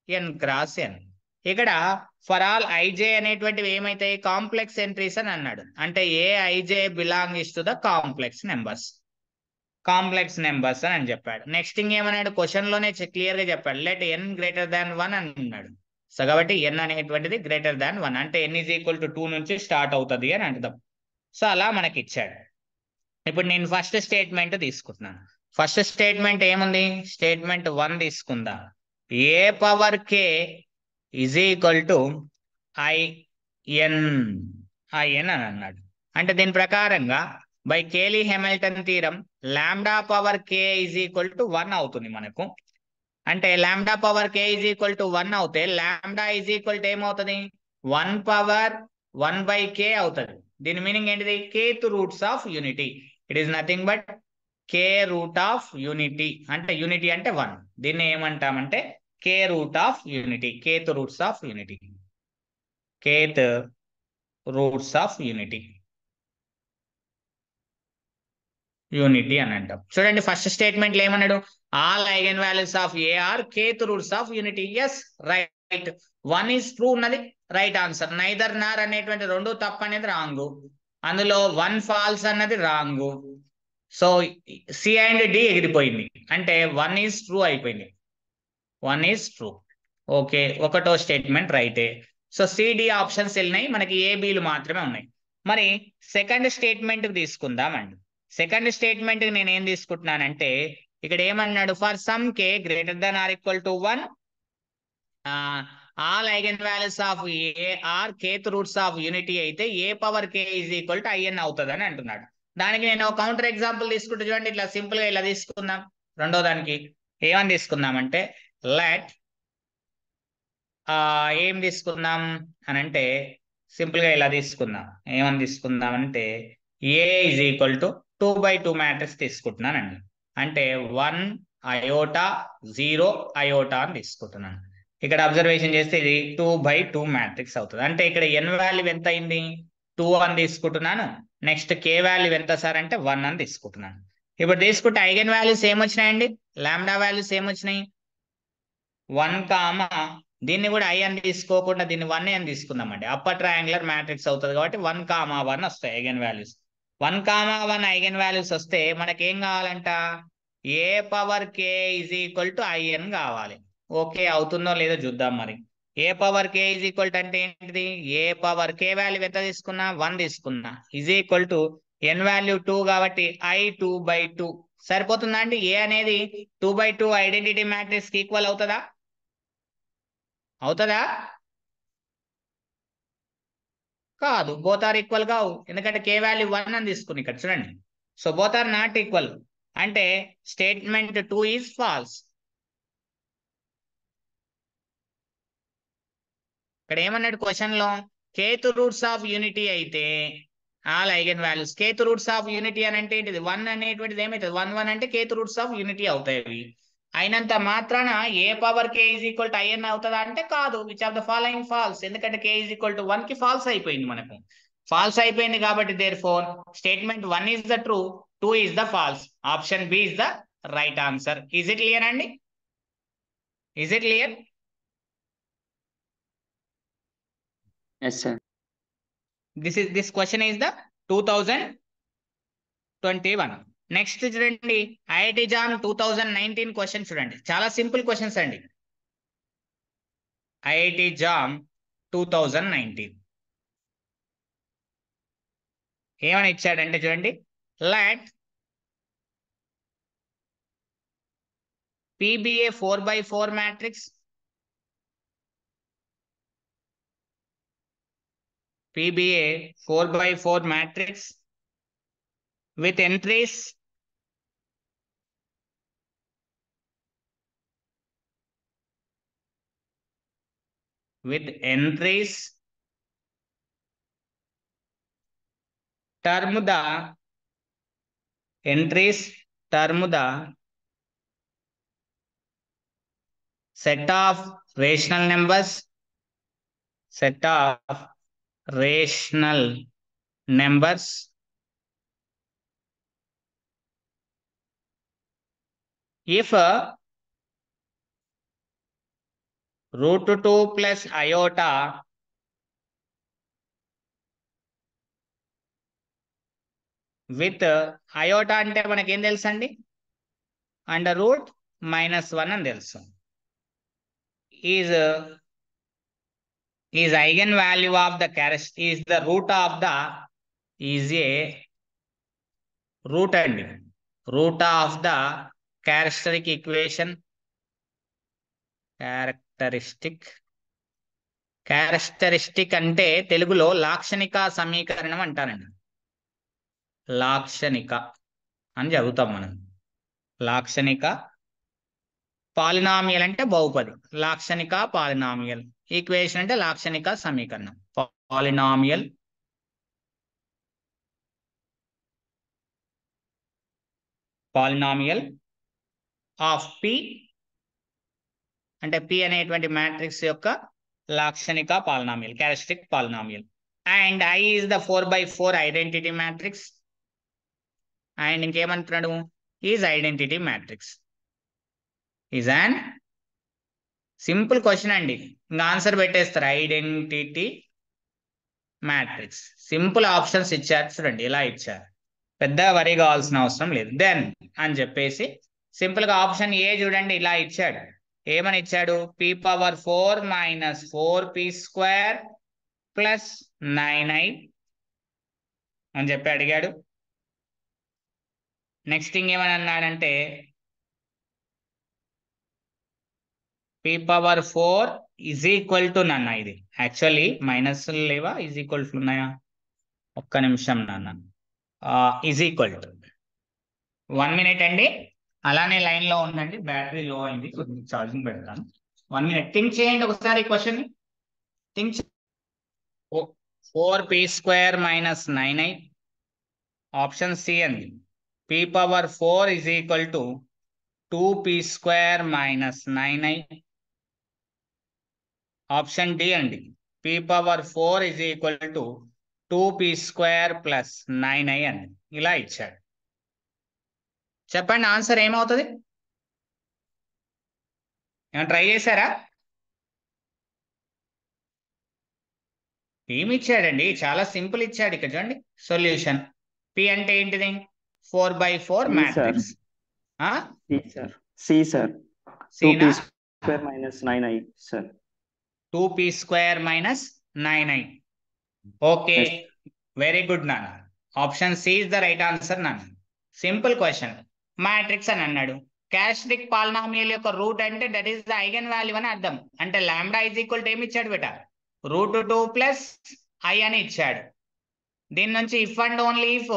n cross n. ఇక్కడ ఫర్ ఆల్ ఐj అనేటువంటివి ఏమైతాయి, కాంప్లెక్స్ ఎంట్రీస్ అని అన్నాడు. అంటే Aij belongs to the complex numbers, complex numbers అని చెప్పాడు. నెక్స్ట్ ఇంకేమన్నాడు, క్వశ్చన్ లోనే క్లియర్ గా చెప్పాడు, లెట్ n గ్రేటర్ దాన్ 1 అని అన్నాడు. సో కాబట్టి n అనేటువంటిది గ్రేటర్ దాన్ 1, అంటే n ఈజ్ ఈక్వల్ టు 2 నుంచి స్టార్ట్ అవుతుంది అని అర్థం. సో అలా మనకి ఇచ్చాడు. ఇప్పుడు నేను ఫస్ట్ స్టేట్మెంట్ తీసుకుంటున్నాను. ఫస్ట్ స్టేట్మెంట్ ఏముంది, స్టేట్మెంట్ 1 తీసుకుందాం. A power k is equal to in అని అన్నాడు. అంటే దీని ప్రకారంగా by Cayley Hamilton theorem lambda power k is equal to 1 అవుతుంది మనకు. అంటే lambda power k is equal to 1 అవుతే లాంబ్డా ఈజ్ ఈక్వల్ టు ఏమవుతుంది, 1 పవర్ 1/k అవుతుంది. దీని మీనింగ్ ఏంటిది, kth roots of unity. It is nothing but k root of unity. అంటే unity అంటే 1. దీన్ని ఏమంటామంటే k root of unity, kth roots of unity, kth roots of unity అని అంటాం. చూడండి ఫస్ట్ స్టేట్మెంట్ లో ఏమన్నాడు, all eigen values of A are kth roots of unity. Yes, right. 1 is true ఉన్నది రైట్ ఆన్సర్. నైదర్ నార్ అనేటువంటి రెండు తప్పు అనేది రాంగ్. అందులో 1 ఫాల్స్ అన్నది wrong. So C and D ఎగిరిపోయింది, అంటే 1 ఈజ్ ట్రూ అయిపోయింది. 1 ఈజ్ ట్రూ. ఓకే, ఒకటో స్టేట్మెంట్ రైటే. సో సిడి ఆప్షన్స్ వెళ్ళినాయి, మనకి ఏబీలు మాత్రమే ఉన్నాయి. మరి సెకండ్ స్టేట్మెంట్ తీసుకుందామండి. సెకండ్ స్టేట్మెంట్ నేను ఏం తీసుకుంటున్నానంటే ఇక్కడ ఏమన్నాడు, for some k greater than or equal to 1 all eigen values of A are kth roots of unity అయితే A power k is equal to in అవుతుంది అని అంటున్నాడు. దానికి నేను ఒక కౌంటర్ ఎగ్జాంపుల్ తీసుకుంటే చూడండి, ఇట్లా సింపుల్ గా ఇలా తీసుకుందాం. రెండో దానికి ఏమని తీసుకుందామంటే లెట్ ఏం తీసుకుందాం అని అంటే సింపుల్ గా ఇలా తీసుకుందాం. ఏమని తీసుకుందాం అంటే ఏ ఈజ్ ఈక్వల్ టు 2/2 మ్యాట్రిక్స్ తీసుకుంటున్నానండి. అంటే 1 అయోటా 0 అయోటా అని తీసుకుంటున్నాను. ఇక్కడ అబ్జర్వేషన్ చేస్తే ఇది 2/2 మ్యాట్రిక్స్ అవుతుంది. అంటే ఇక్కడ n వాల్యూ ఎంత అయింది, 2 అని తీసుకుంటున్నాను. నెక్స్ట్ k వాల్యూ ఎంత సార్ అంటే 1 అని తీసుకుంటున్నాను. ఇప్పుడు తీసుకుంటే ఐగన్ వాల్యూస్ ఏమొచ్చినాయండి, లాంబ్డా వాల్యూస్ ఏమొచ్చినాయి, 1, దీన్ని కూడా i అని తీసుకోకుండా దీన్ని 1 అని తీసుకుందామండి. అప్పర్ ట్రయాంగులర్ మ్యాట్రిక్స్ అవుతుంది కాబట్టి 1, 1 వస్తాయి ఐగన్ వాల్యూస్. 1, 1 ఐగన్ వాల్యూస్ వస్తే మనకేం కావాలంట, A power k is equal to in కావాలి. ఓకే, అవుతుందో లేదో చూద్దాం. మరి A power k is equal to అంటే ఏంటిది, ఏ పవర్ k వాల్యూ ఎంత తీసుకున్నా 1 తీసుకున్నా is equal to n value 2 కాబట్టి i 2/2 సరిపోతుందా అండి. ఏ అనేది 2/2 ఐడెంటిటీ మ్యాట్రిక్స్ కి ఈక్వల్ అవుతుందా, అవుతుందా, కాదు. బోత్ ఆర్ ఈక్వల్ కావు, ఎందుకంటే k వాల్యూ 1 అని తీసుకుని ఇక్కడ చూడండి. So both are not equal, అంటే స్టేట్మెంట్ 2 ఈజ్ ఫాల్స్. ఇక్కడ ఏమన్నాడు క్వశ్చన్ లో, kth రూట్స్ ఆఫ్ యూనిటీ అయితే all eigen values. kth roots of unity అని అంటే ఏంటిది, 1 అనేటువంటిది ఏమైతుంది, 1 అంటే kth రూట్స్ ఆఫ్ యూనిటీ అవుతాయి. అయినంత మాత్రాన A power k is equal to in అవుతుందా అంటే కాదు. Which of the following false, ఎందుకంటే k ఈజ్ ఈక్వల్ టు 1 కి ఫాల్స్ అయిపోయింది, మనకు ఫాల్స్ అయిపోయింది కాబట్టి therefore statement 1 is the true, 2 is the false. Option B is the right answer. Is it clear అండి, is it clear? Yes, sir. This question is the 2000 21. నెక్స్ట్ చూడండి, IIT JAM 2019 question చూడండి, చాలా simple questions అండి. IIT JAM 2019 ఏమని ఇచ్చాడంటే చూడండి, let PBA 4x4 matrix, PBA 4x4 matrix with entries term the entries term the set of rational numbers if root 2 plus iota with iota అంటే మనకి ఏం తెలుసు అండి, అండర్ రూట్ -1 అని తెలుసు. is eigen value of the characteristic is the root of the is a root అండి, root of the characteristic అంటే తెలుగులో లాక్షణిక సమీకరణం అంటారండి. లాక్షణిక అని చదువుతాం మనం. లాక్షణిక పాలినామియల్ అంటే బహుపది, లాక్షణిక పాలినామియల్ ఈక్వేషన్ అంటే లాక్షణిక సమీకరణం. పాలినామియల్ ఆఫ్ P అంటే P అనేటువంటి మ్యాట్రిక్స్ యొక్క లాక్షణిక polynomial, characteristic polynomial. And I is the 4x4 identity matrix. And ఇంకేమంటున్నాడు, is identity matrix. Is an simple question అండి, ఇంకా ఆన్సర్ పెట్టేస్తారు. ఐడెంటిటీ మ్యాట్రిక్స్, సింపుల్ ఆప్షన్స్ ఇచ్చారు చూడండి, ఇలా ఇచ్చారు, పెద్ద వరి కావాల్సిన అవసరం లేదు. దెన్ అని చెప్పేసి సింపుల్ గా ఆప్షన్ ఏ చూడండి, ఇలా ఇచ్చాడు. ఏమని ఇచ్చాడు, P⁴ - 4P² + 9i అని చెప్పి అడిగాడు. నెక్స్ట్ ఇంకేమని అన్నాడంటే P⁴ ఈజ్ ఈక్వల్ టు నాన్న, ఇది యాక్చువల్లీ మైనస్ లేవా, ఈజ్ ఈక్వల్ టు ఉన్నాయా, ఒక్క నిమిషం నాన్న, ఈజ్ ఈక్వల్ టు 1 minute అండి, అలానే లైన్ లో ఉండండి, బ్యాటరీ లో అయింది, ఛార్జింగ్ పెడతాను. 1 minute థింక్ చేయండి ఒకసారి question think. 4P² - 9i option C అండి. P⁴ is equal to 2P² - 9i option D అండి. P⁴ is equal to 2P² + 9i అండి, ఇలా ఇచ్చాడు. చెప్పండి ఆన్సర్ ఏమవుతుంది, ఏమైనా ట్రై చేశారా? ఏమి ఇచ్చాడండి, చాలా సింపుల్ ఇచ్చాడు. ఇక్కడ చూడండి సొల్యూషన్. P అంటే ఏంటిది, 4x4 matrix. C sir 2P² - 9i sir. 2P² - 9i. Okay, very good నాన్న, option C is the right answer నాన్న. సింపుల్ క్వశ్చన్, మ్యాట్రిక్స్ అని అన్నాడు. క్యారెక్టరిస్టిక్ పాలినామియల్ యొక్క రూట్ అంటే that is the eigen value అని అర్థం. అంటే లాంబ్డా ఈజ్ ఈక్వల్ టు ఏమి ఇచ్చాడు బేట, √2 + i అని ఇచ్చాడు. దీని నుంచి if and only if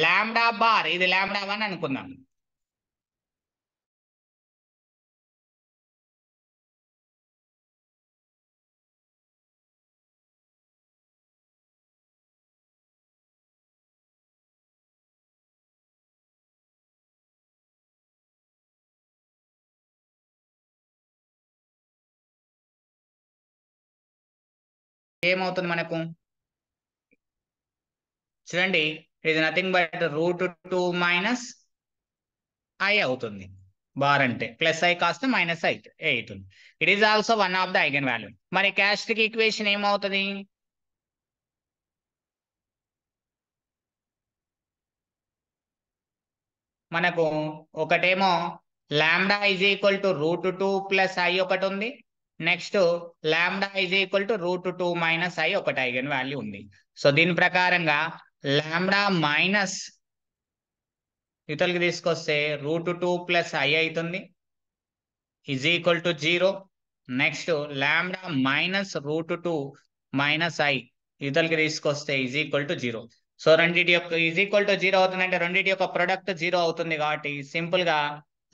lambda bar, ఇది లాంబ్డా1 అనుకుందాం. ఏమవుతుంది మనకు చూడండి, ఇది నథింగ్ బట్ √2 - i అవుతుంది. బార్ అంటే +i కాస్త -i అవుతుంది. It is also one of the eigen value. మరి క్యారెక్టరిస్టిక్ ఈక్వేషన్ ఏమవుతుంది, మనకు ఒకటేమో lambda is equal to √2 plus I ఒకటి ఉంది. Next lambda is equal to √2 minus I ఒకటి ఐగన్ వాల్యూ ఉంది. సో దీని ప్రకారంగా లాంబ్డా మైనస్ ఇతరులకి తీసుకొస్తే √2 ప్లస్ ఐ అవుతుంది is equal to 0. Next lambda minus √2 minus I ఇతరులకి తీసుకొస్తే ఈజ్ ఈక్వల్ టు 0. సో రెండింటి యొక్క ఈజ్ ఈక్వల్ టు 0 అవుతుందంటే రెండింటి యొక్క ప్రొడక్ట్ 0 అవుతుంది. కాబట్టి సింపుల్ గా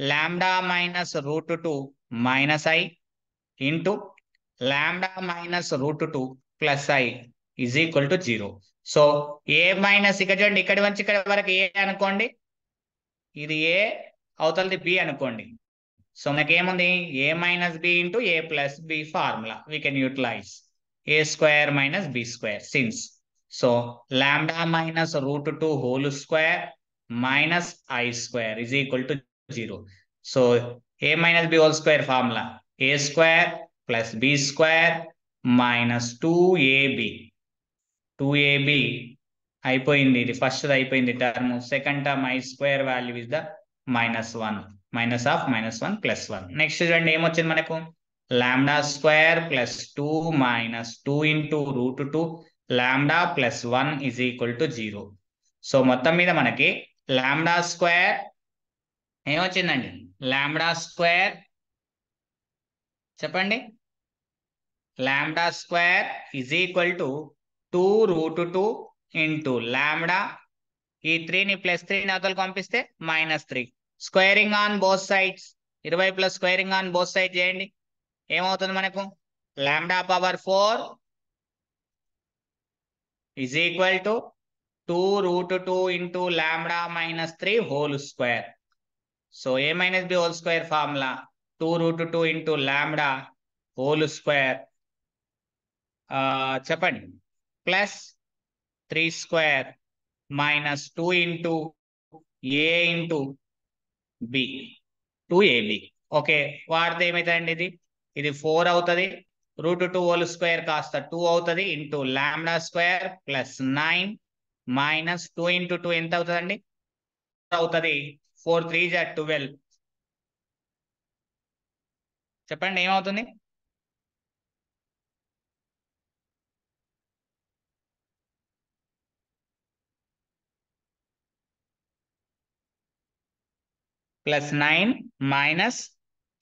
lambda minus √2 minus I into lambda minus √2 plus I is equal to 0. So A minus ఇక్కడ చూడండి, ఇక్కడి నుంచి ఇక్కడ వరకు ఏ అనుకోండి, ఇది ఏ అవతలది బి అనుకోండి. సో మనకేముంది A minus B into A plus B formula we can utilize A square minus B square since. So lambda minus √2 whole square minus I square is equal to 0. So A minus B whole square formula A square plus B square minus 2ab అయిపోయింది. ఇది first అయిపోయింది term. Second term I square value is the -1 minus of -1 plus 1. Next చూడండి ఏమొచ్చింది మనకు lambda square plus 2 minus 2 into √2 lambda plus 1 is equal to 0. So మొత్తం మీద మనకి lambda square ఏమొచ్చిందండి, లాంబ్డా స్క్వేర్ చెప్పండి, lambda square is equal to 2√2 into lambda, ఈ 3ని ప్లస్ 3ని అవతలకు పంపిస్తే -3. Squaring on both sides, 20 plus squaring on both side చేయండి. ఏమవుతుంది మనకు lambda power 4 is equal to 2√2 into lambda minus 3 whole square. So A minus B whole square formula 2√2 into lambda whole square చెప్పండి plus 3 square minus 2 into A into B 2ab. Okay, వాడితే ఏమవుతుందండి, ఇది 4 అవుతుంది. √2 whole square కాస్త 2 అవుతుంది into lambda square plus 9 minus 2 into 2 ఎంత అవుతుందండి అవుతుంది 4 3 12. చెప్పండి ఏమవుతుంది, ప్లస్ 9 మైనస్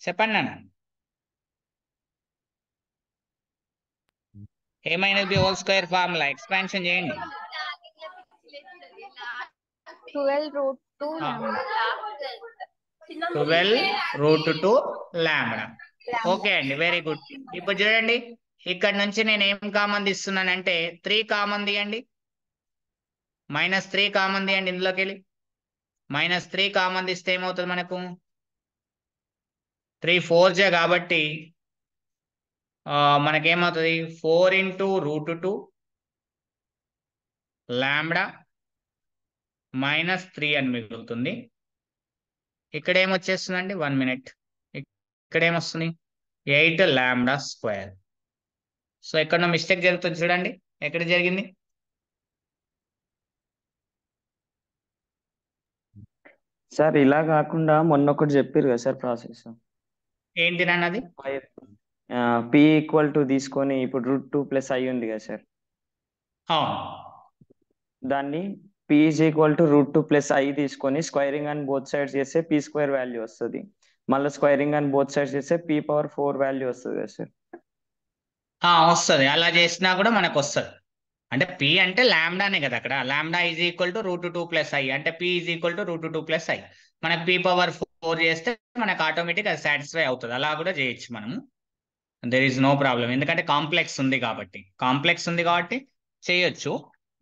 చెప్పండి అన్న A minus B whole square formula expansion చేయండి. 12√2 లాంబ్డా 12√2 లాంబ్డా. ఓకే అండి, వెరీ గుడ్. ఇప్పుడు చూడండి ఇక్కడ నుంచి నేను ఏం కామన్ తీస్తున్నానంటే 3 కామన్ తీయండి, -3 కామన్ తీయండి. ఇందులోకి వెళ్ళి -3 కామన్ తీస్తే ఏమవుతుంది మనకు 3 4 జే కాబట్టి మనకేమవుతుంది 4 ఇంటూ √2 లాంబ్డా -3 అని మిగులుతుంది. ఇక్కడ ఏమొచ్చేస్తుందండి 1 మినిట్, ఇక్కడ ఏమొస్తుంది 8 లాంబ్డా స్క్వేర్. సో ఎక్కడ మిస్టేక్ జరుగుతుంది చూడండి, ఎక్కడ జరిగింది సార్ ఇలా కాకుండా మొన్న ఒకటి చెప్పారు కదా సార్ ప్రాసెస్ ఏంటి అన్నది p ఈక్వల్ టు తీసుకొని ఇప్పుడు √2 ప్లస్ ఐ ఉంది కదా సార్, దాన్ని p is equal to √2 plus I తీసుకొని స్క్వైరింగ్ అండ్ బోత్ సైడ్స్ చేస్తే p స్క్వేర్ వాల్యూ వస్తుంది. మళ్ళీ స్క్వైరింగ్ అండ్ బోత్ సైడ్స్ చేస్తే p⁴ వాల్యూ వస్తుంది కదా సార్. వస్తుంది, అలా చేసినా కూడా మనకు వస్తుంది. అంటే p అంటే లాంబ్డానే కదా, అక్కడ lambda is equal to √2 plus I అంటే p is equal to √2 plus I. మనకు p⁴ చేస్తే మనకు ఆటోమేటిక్ అది సాటిస్ఫై అవుతుంది. అలా కూడా చేయొచ్చు మనము, దెర్ ఈజ్ నో ప్రాబ్లం. ఎందుకంటే కాంప్లెక్స్ ఉంది కాబట్టి చేయొచ్చు.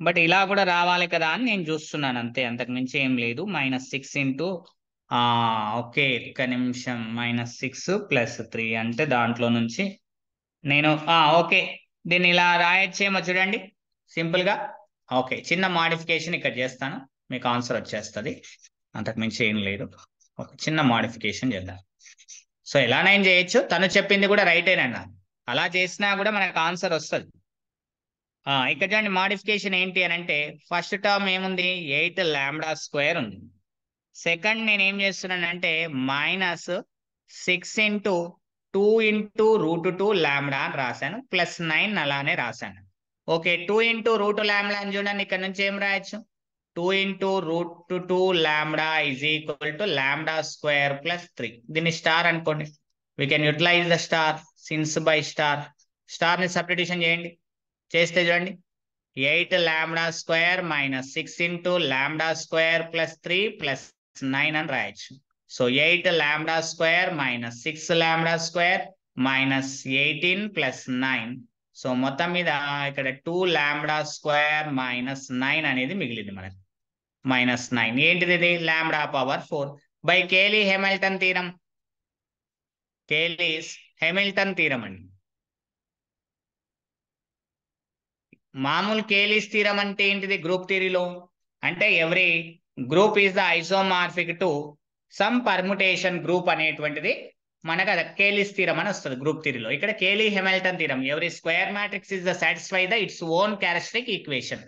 బట్ ఇలా కూడా రావాలి కదా అని నేను చూస్తున్నాను అంతే, అంతకు మించి ఏం లేదు. -6 ఇంటూ ఓకే ఒక్క నిమిషం -6 ప్లస్ 3 అంటే దాంట్లో నుంచి నేను ఓకే దీన్ని ఇలా రాయొచ్చేమో చూడండి సింపుల్ గా. ఓకే, చిన్న మాడిఫికేషన్ ఇక్కడ చేస్తాను, మీకు ఆన్సర్ వచ్చేస్తుంది. అంతకు మించి ఏం లేదు, ఒక చిన్న మాడిఫికేషన్ చేద్దాం. సో ఎలానైనా చేయొచ్చు, తను చెప్పింది కూడా రైటేనన్నా, అలా చేసినా కూడా మనకు ఆన్సర్ వస్తుంది. ఇక్కడ చూడండి మాడిఫికేషన్ ఏంటి అని అంటే ఫస్ట్ టర్మ్ ఏముంది 8 లాంబ్డా స్క్వేర్ ఉంది. సెకండ్ నేను ఏం చేస్తున్నానంటే -6 ఇంటూ 2 ఇంటూ √2 లాంబ్డా అని రాశాను, +9 అలానే రాశాను. ఓకే, 2 ఇంటూ √2 లాంబ్డా అని చూడండి, ఇక్కడ నుంచి ఏం రాయొచ్చు, 2 into √2 lambda is equal to lambda square +3. దీన్ని స్టార్ అనుకోండి, we can utilize the star since by star. Star ని సబ్స్టిట్యూషన్ చేయండి, చేస్తే చూడండి 8 lambda square -6 into lambda square +3 +9 అని రాయొచ్చు. So 8 lambda square -6 lambda square -18 +9. So మొత్తం మీద ఇక్కడ 2 లాంబ్డా స్క్వేర్ -9 అనేది మిగిలింది మనకి. -9 ఏంటిది, ఇది lambda power 4 by Cayley Hamilton theorem. Cayley's Hamilton theorem అండి. మామూలు కేలీస్ థీరం అంటే ఏంటిది, గ్రూప్ థియరీలో అంటే every group is the isomorphic to some permutation group అనేటువంటిది మనకు అది కేలీస్ థీరం అని వస్తుంది గ్రూప్ థియరీలో. ఇక్కడ Cayley Hamilton theorem, every square matrix is the satisfy the its own characteristic equation.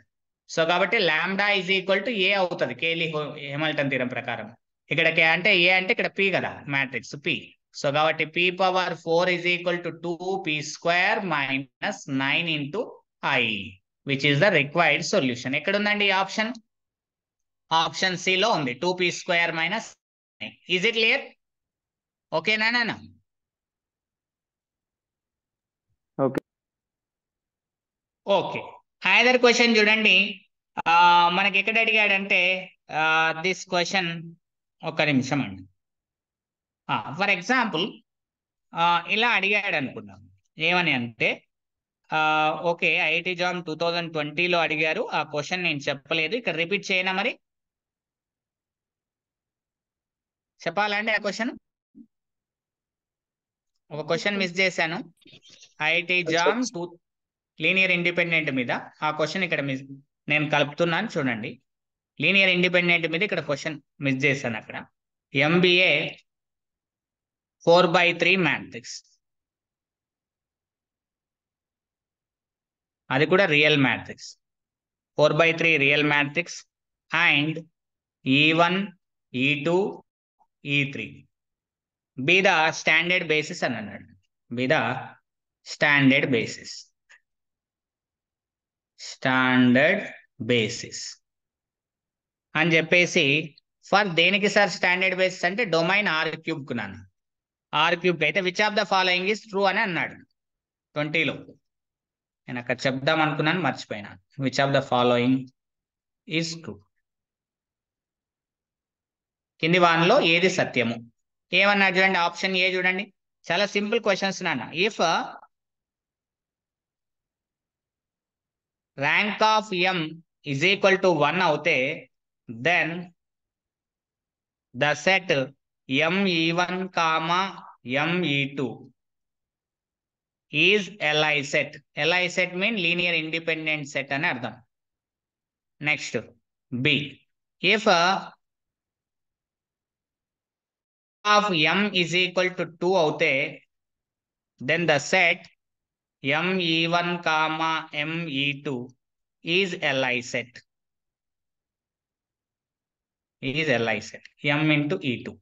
So కాబట్టి లాంబ్డా ఈజ్ ఈక్వల్ టు ఏ అవుతుంది కేలీ హెమిల్టన్ థీరం ప్రకారం. ఇక్కడ అంటే ఏ అంటే ఇక్కడ పి కదా, మ్యాట్రిక్స్ పి. సో కాబట్టి p⁴ is equal to 2p² -9 into I, which is the required solution. ఎక్కడ ఉందండి ఆప్షన్, ఆప్షన్ సి లో ఉంది, 2p² -9. Is it clear? ఓకేనా నాన్న? ఓకే ఓకే, అదర్ క్వశ్చన్ చూడండి. మనకి ఎక్కడ అడిగాడంటే దిస్ క్వశ్చన్, ఒక నిమిషం అండి. ఫర్ ఎగ్జాంపుల్ ఇలా అడిగాడు అనుకుందాం, ఏమని అంటే ఓకే ఐఐటి జామ్ 2020లో అడిగారు. ఆ క్వశ్చన్ నేను చెప్పలేదు, ఇక్కడ రిపీట్ చేయనా మరి, చెప్పాలండి ఆ క్వశ్చన్? ఒక క్వశ్చన్ మిస్ చేశాను, ఐఐటి జామ్ లీనియర్ ఇండిపెండెంట్ మీద. ఆ క్వశ్చన్ ఇక్కడ నేను కలుపుతున్నాను చూడండి. లీనియర్ ఇండిపెండెంట్ మీద ఇక్కడ క్వశ్చన్ మిస్ చేశాను. అక్కడ MBA 4/3 మ్యాట్రిక్స్, అది కూడా real matrix, 4/3 real matrix and E1 E2 E3 be the standard basis అని అన్నాడు. Be the standard basis, standard basis అని చెప్పేసి, ఫర్ దేనికి సార్ స్టాండర్డ్ బేసిస్ అంటే డొమైన్ R³ కున్నాను. R³ అయితే which of the following is true అని అన్నాడు 20లో. నేను అక్కడ చెప్దాం అనుకున్నాను, మర్చిపోయినా. Which of the following is true, కింది వానిలో ఏది సత్యము. ఏమన్నాడు చూడండి, ఆప్షన్ ఏ చూడండి, చాలా సింపుల్ క్వశ్చన్స్ నాన్న. If rank of M is equal to 1 అవుతే then the set ME1, ME2 is LI set. LI set mean linear independent set అని అర్థం. Next B, if of M is equal to 2 అవుతే then the set ME1, ME2 is LI set. Is LI set, M into E2,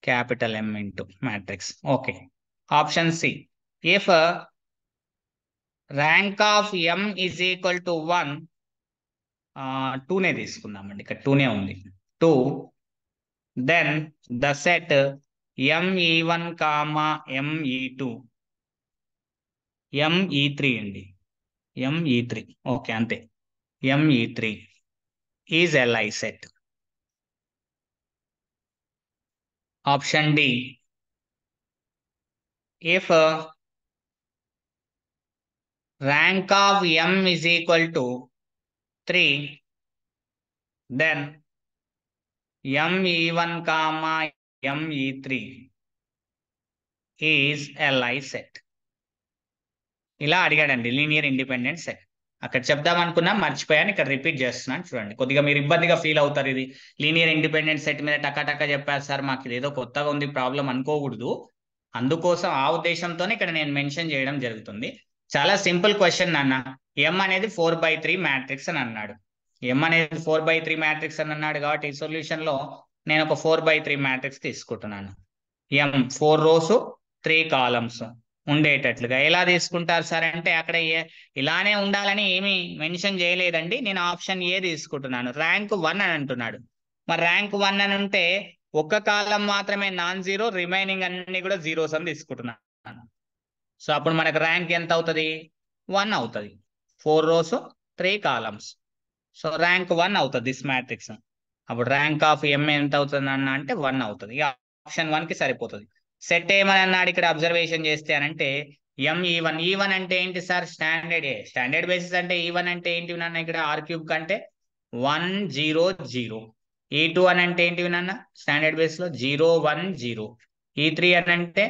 capital M into matrix. Okay, option C, if rank of M is equal to 1, 2నే తీసుకుందామండి, ఇక్కడ 2నే ఉంది, 2, then the set ME1, ME2 ME3 అండి, ME3. Okay అంతే, ME3 is LI set. Option D, if rank of M is equal to 3, then ME1, ME3 is LI set. ఇలా అడిగాడండి linear independent set. అక్కడ చెప్దాం అనుకున్నా, మర్చిపోయాను, ఇక్కడ రిపీట్ చేస్తున్నాను చూడండి. కొద్దిగా మీరు ఇబ్బందిగా ఫీల్ అవుతారు, ఇది లీనియర్ ఇండిపెండెంట్ సెట్ మీద టకా చెప్పారు సార్, మాకు ఇదేదో కొత్తగా ఉంది ప్రాబ్లం అనుకోకూడదు. అందుకోసం ఆ ఉద్దేశంతోనే ఇక్కడ నేను మెన్షన్ చేయడం జరుగుతుంది. చాలా సింపుల్ క్వశ్చన్ అన్న. M అనేది 4/3 మ్యాట్రిక్స్ అని అన్నాడు. M అనేది 4/3 మ్యాట్రిక్స్ అని అన్నాడు కాబట్టి ఈ సొల్యూషన్ లో నేను ఒక 4/3 మ్యాట్రిక్స్ తీసుకుంటున్నాను. ఎం 4 rows 3 columns ఉండేటట్లుగా ఎలా తీసుకుంటారు సార్ అంటే అక్కడ ఇలానే ఉండాలని ఏమీ మెన్షన్ చేయలేదండి. నేను ఆప్షన్ ఏ తీసుకుంటున్నాను. ర్యాంక్ 1 అని అంటున్నాడు. మరి ర్యాంక్ 1 అని ఉంటే ఒక్క కాలం మాత్రమే నాన్ జీరో, రిమైనింగ్ అన్ని కూడా జీరోస్ అని తీసుకుంటున్నాను. సో అప్పుడు మనకు ర్యాంక్ ఎంత అవుతుంది? 1 అవుతుంది. 4 rows 3 columns. సో ర్యాంక్ 1 అవుతుంది దిస్ మ్యాట్రిక్స్. అప్పుడు ర్యాంక్ ఆఫ్ ఎం ఎంత అవుతుంది అన్న అంటే 1 అవుతుంది. ఆప్షన్ 1 కి సరిపోతుంది. సెట్ ఏమని అన్నాడు ఇక్కడ అబ్జర్వేషన్ చేస్తే అనంటే ఈవన్. ఈవన్ అంటే ఏంటి సార్? స్టాండర్డ్ బేసిస్ అంటే ఈవన్ అంటే ఏంటి నాన్న? ఇక్కడ R³ కంటే 1 0 0. E2 అని అంటే ఏంటి నాన్న? స్టాండర్డ్ బేస్ లో 0 1 0. E3 అని అంటే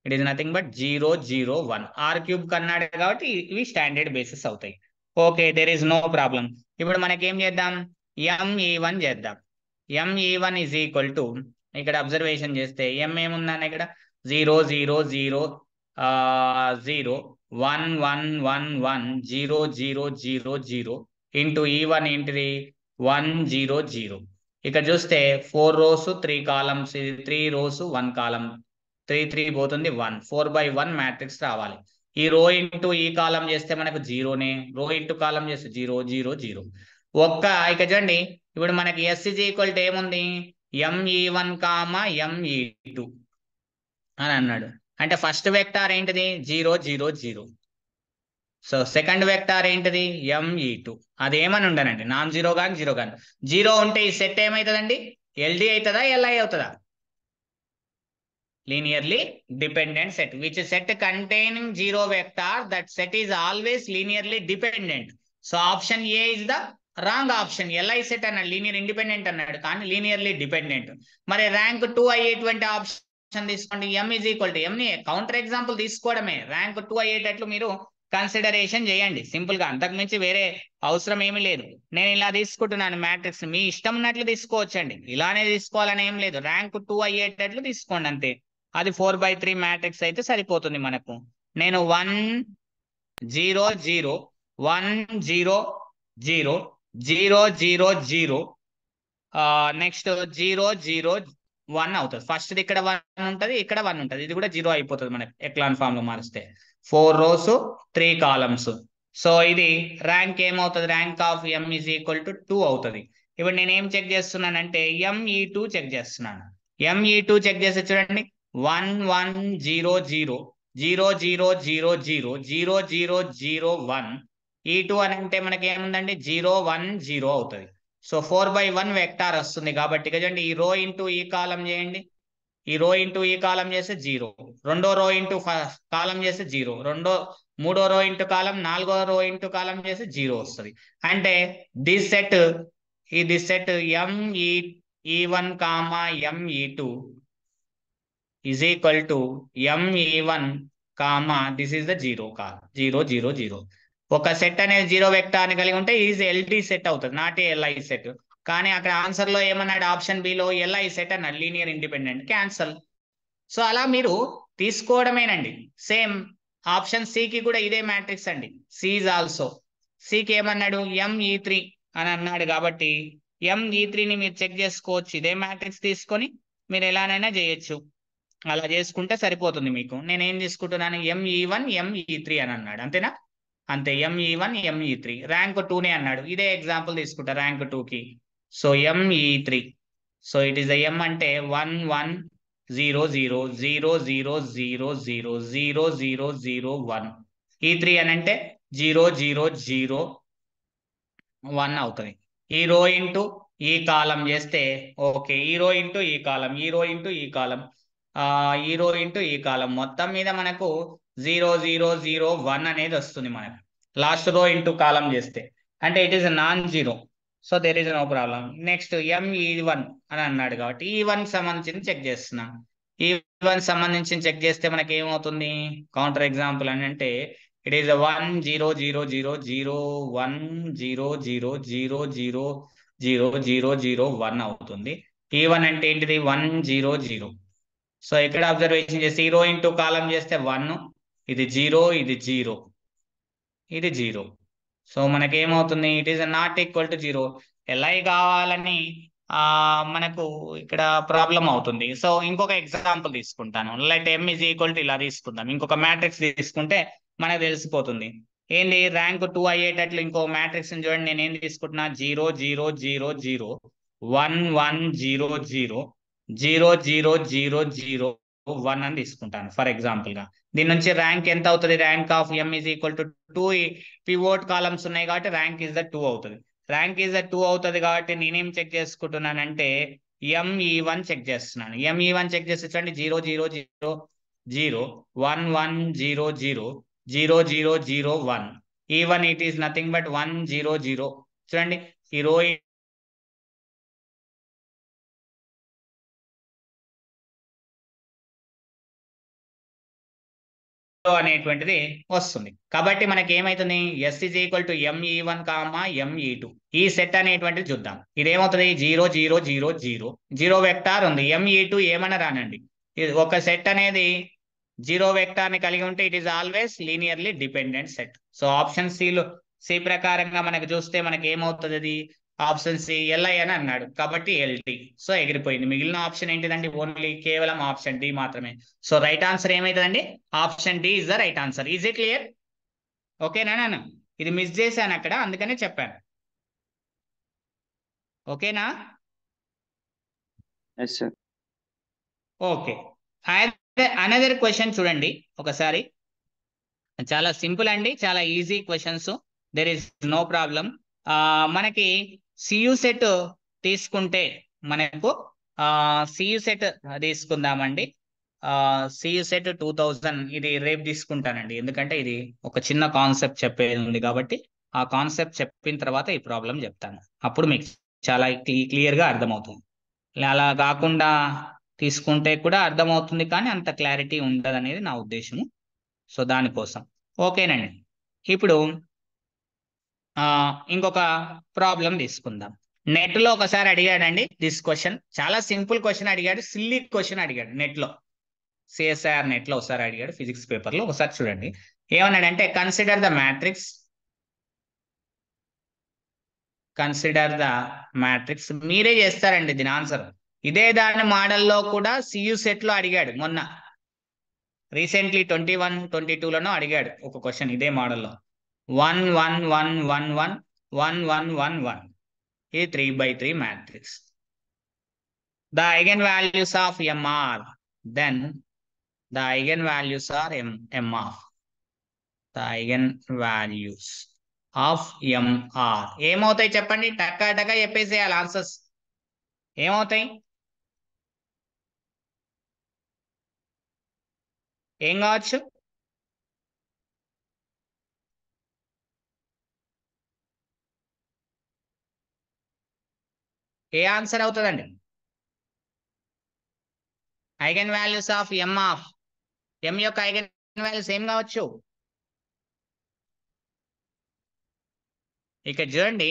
it is nothing but 0 0 1. R³ కన్నాడు కాబట్టి ఇవి స్టాండర్డ్ బేసిస్ అవుతాయి. Okay, there is no problem. ఇప్పుడు మనకేం చేద్దాం? ME1 చేద్దాం. ME1 ఈజ్ ఈక్వల్ టు ఇక్కడ అబ్జర్వేషన్ చేస్తే ఎం ఏముందన్న ఇక్కడ 0 0 0 0 1 1 1 1 0 0 0 0 ఇంటూ E1 ఏంటిది 1 0 0. ఇక్కడ చూస్తే 4 rows 3 columns, ఇది 3 rows 1 column, 3 3 పోతుంది 1, 4/1 మ్యాట్రిక్స్ రావాలి. ఈ రో ఇంటూ ఈ కాలం చేస్తే మనకు జీరోనే, రో ఇంటూ కాలం చేస్తే 0 0 0. ఇక చూడండి ఇప్పుడు మనకి S ఈజ్ ఈక్వల్ టు ఏముంది? ME1 ME2 అని అన్నాడు. అంటే ఫస్ట్ వెక్టార్ ఏంటిది? 0 0 0. సో సెకండ్ వెక్టార్ ఏంటిది? ME2. అదేమని ఉండనండి, నాన్ జీరో కానీ జీరో కానీ. జీరో ఉంటే ఈ సెట్ ఏమవుతుందండి? LD అవుతుందా LI అవుతుందా? linearly dependent set. Which set containing zero vector, that set is always linearly dependent. So option A is the wrong option. LI set అన్నాడు, linear independent అన్నాడు కానీ లీనియర్లీ డిపెండెంట్. మరి rank 2 అయ్యేటువంటి option తీసుకోండి. M is equal to ఎంని counter example తీసుకోవడమే. Rank 2 అయ్యేటట్లు మీరు కన్సిడరేషన్ చేయండి సింపుల్ గా, అంతకుమించి వేరే అవసరం ఏమీ లేదు. నేను ఇలా తీసుకుంటున్నాను మ్యాట్రిక్స్, మీ ఇష్టం ఉన్నట్లు తీసుకోవచ్చండి, ఇలానే తీసుకోవాలని ఏం లేదు. ర్యాంక్ 2 అయ్యేటట్లు తీసుకోండి అంతే. అది 4/3 మ్యాట్రిక్స్ అయితే సరిపోతుంది మనకు. నేను 1 0 0 1 0 0 0 0 0 నెక్స్ట్ 0 0 1 అవుతుంది. ఫస్ట్ ఇక్కడ 1 ఉంటుంది, ఇక్కడ 1 ఉంటుంది, ఇది కూడా 0 అయిపోతుంది మనకి ఎక్లాన్ ఫామ్ లో మారిస్తే. 4 rows 3 columns. సో ఇది ర్యాంక్ ఏమవుతుంది? Rank of M is equal to 2 అవుతుంది. ఇప్పుడు నేను ఏం చెక్ చేస్తున్నానంటే ME2 చెక్ చేస్తున్నాను. ME2 చెక్ చేస్తే చూడండి 1 1 0 0 0 0 0 0 0 0 0 1. E2 అని అంటే మనకి ఏముందండి? 0 1 0 అవుతుంది. సో 4/1 వెక్టార్ వస్తుంది కాబట్టి చూడండి ఈ రో ఇంటూ ఈ కాలం చేయండి. ఈ రో ఇంటూ ఈ కాలం చేస్తే 0, రెండో రో ఇంటూ కాలం చేస్తే 0, మూడో రో ఇంటూ కాలం, నాలుగో రో ఇంటూ కాలం చేస్తే 0 వస్తుంది. అంటే this set ME1 ME2 is equal to ME1 this is the 0 0 0 0. ఒక సెట్ అనేది 0 వెక్టార్ కలిగి ఉంటే ఈజ్ LD సెట్ అవుతుంది, నాట్ LI సెట్. కానీ అక్కడ ఆన్సర్ లో ఏమన్నాడు? ఆప్షన్ బిలో LI సెట్ అన్నాడు, లీనియర్ ఇండిపెండెంట్. క్యాన్సల్. సో అలా మీరు తీసుకోవడమేనండి. సేమ్ ఆప్షన్ సి కి కూడా ఇదే మ్యాట్రిక్స్ అండి. సి ఈజ్ ఆల్సో, సికి ఏమన్నాడు? ME3 అని అన్నాడు కాబట్టి ME3ని మీరు చెక్ చేసుకోవచ్చు. ఇదే మ్యాట్రిక్స్ తీసుకొని మీరు ఎలానైనా చేయొచ్చు, అలా చేసుకుంటే సరిపోతుంది మీకు. నేనేం తీసుకుంటున్నాను? ME1 ME3 అని అన్నాడు, అంతేనా? అంతే, ME1 ME3. ర్యాంక్ 2నే అన్నాడు, ఇదే ఎగ్జాంపుల్ తీసుకుంటా ర్యాంక్ 2కి. So ME3. So it is M అంటే 1 1 0 0 0 0 0 0 0 0 0 1. E3 అని అంటే 0 0 0 1 అవుతుంది. ఈ రో ఇంటూ ఈ కాలం చేస్తే ఓకే, ఈ రో ఇంటూ ఈ కాలం, ఈ రో ఇంటూ ఈ కాలం, ఈ రో ఇంటూ ఈ కాలం, మొత్తం మీద మనకు 0 0 0 1 అనేది వస్తుంది మనకు. లాస్ట్ రో ఇంటూ కాలం చేస్తే అంటే it is non zero. So there is no problem. Next ME1 అని అన్నాడు కాబట్టి E1 సంబంధించి చెక్ చేస్తున్నాం. E1 సంబంధించి చెక్ చేస్తే మనకి ఏమవుతుంది? కౌంటర్ ఎగ్జాంపుల్ అని అంటే ఇట్ ఈస్ 1 0 0 0 0 1 0 0 0 0 0 0 0 1 అవుతుంది. E1 అంటే ఏంటిది? 1 0 0. సో ఇక్కడ అబ్జర్వేషన్ చేస్తే 0 ఇంటూ కాలం చేస్తే 1, ఇది 0, ఇది 0, ఇది 0. సో మనకేమవుతుంది? It is not equal to 0. LI కావాలని మనకు ఇక్కడ ప్రాబ్లం అవుతుంది. సో ఇంకొక ఎగ్జాంపుల్ తీసుకుంటాను. Light M is equal to ఇలా తీసుకుందాం. ఇంకొక మ్యాట్రిక్స్ తీసుకుంటే మనకు తెలిసిపోతుంది. ఏంటి ర్యాంక్ 2 అయ్యేటట్లు ఇంకో మ్యాట్రిక్స్ చూడండి. నేను ఏం తీసుకుంటున్నా 0 0 0 0 1 1 0 0 0 0 0 0 1 అని తీసుకుంటాను ఫర్ ఎగ్జాంపుల్ గా. దీని నుంచి ర్యాంక్ ఎంత అవుతుంది? Rank of M is equal to 2. Pivot columns ఉన్నాయి కాబట్టి ర్యాంక్ ఈజ్ ద 2 అవుతుంది. ర్యాంక్ ఈజ్ ద 2 అవుతుంది కాబట్టి నేనేం చెక్ చేసుకుంటున్నానంటే ME1 చెక్ చేస్తున్నాను. ME1 చెక్ చేసి చూడండి 0 0 0 0 1 1 0 0 0 0 0 1. E1 it is nothing but 1 0 0. చూడండి ఈ రో అనేటువంటిది వస్తుంది. కాబట్టి మనకి ఏమైతుంది? S is equal to ME1 comma ME2. ఈ సెట్ అనేటువంటిది చూద్దాం. ఇదేమవుతుంది? 0 0 0 0 0 వెక్టార్ ఉంది. ME2 ఏమన్నా రానండి. ఒక సెట్ అనేది 0 వెక్టార్ ని కలిగి ఉంటే it is always linearly dependent set. So option C ప్రకారంగా మనకు చూస్తే మనకి ఏమవుతుంది? అది ఆప్షన్ సి LI అని అన్నాడు కాబట్టి LT. సో ఎగిరిపోయింది. మిగిలిన ఆప్షన్ ఏంటిదండి? ఓన్లీ కేవలం ఆప్షన్ డి మాత్రమే. సో రైట్ ఆన్సర్ ఏమైతుందండి? Option D is the right answer. Is it clear? ఓకేనా? నేను ఇది మిస్ చేశాను అక్కడ, అందుకనే చెప్పాను. ఓకేనా? ఓకే. అనదర్ క్వశ్చన్ చూడండి ఒకసారి. చాలా సింపుల్ అండి, చాలా easy questions. There is no problem. మనకి సియు సెట్ తీసుకుంటే మనకు సియు సెట్ తీసుకుందామండి. సియు సెట్ 2000 ఇది రేపు తీసుకుంటానండి, ఎందుకంటే ఇది ఒక చిన్న కాన్సెప్ట్ చెప్పేది ఉంది కాబట్టి ఆ కాన్సెప్ట్ చెప్పిన తర్వాత ఈ ప్రాబ్లం చెప్తాను. అప్పుడు మీకు చాలా క్లియర్గా అర్థమవుతుంది. అలా కాకుండా తీసుకుంటే కూడా అర్థమవుతుంది కానీ అంత క్లారిటీ ఉండదు అనేది నా ఉద్దేశము. సో దానికోసం ఓకేనండి. ఇప్పుడు ఇంకొక ప్రాబ్లం తీసుకుందాం. నెట్ లో ఒకసారి అడిగాడండి దిస్ క్వశ్చన్. చాలా సింపుల్ క్వశ్చన్ అడిగాడు, సిల్లీ క్వశ్చన్ అడిగాడు నెట్ లో. CSIR నెట్ లో ఒకసారి అడిగాడు, ఫిజిక్స్ పేపర్ లో. ఒకసారి చూడండి ఏమన్నాడంటే consider the matrix. Consider the matrix మీరే చేస్తారండి దీని ఆన్సర్. ఇదే దాని మోడల్లో కూడా సియు సెట్ లో అడిగాడు మొన్న రీసెంట్లీ 21 22లోనో అడిగాడు ఒక క్వశ్చన్ ఇదే మోడల్లో. 1 1 1 1 1 1 1 1 1. ఇది 3x3 matrix. The eigenvalues of M are, then the eigenvalues are M of. The eigenvalues of M are ఏమవుతాయి చెప్పండి? టక్కా టక్కా చెప్పేసేయాలి ఆన్సర్స్. ఏమవుతాయి? ఏం కావచ్చు? ఏ ఆన్సర్ అవుతుందండి? Eigen values of M of M యొక్క ఐగన్ వాల్యూస్ ఏం కావచ్చు? ఇక్కడ చూడండి,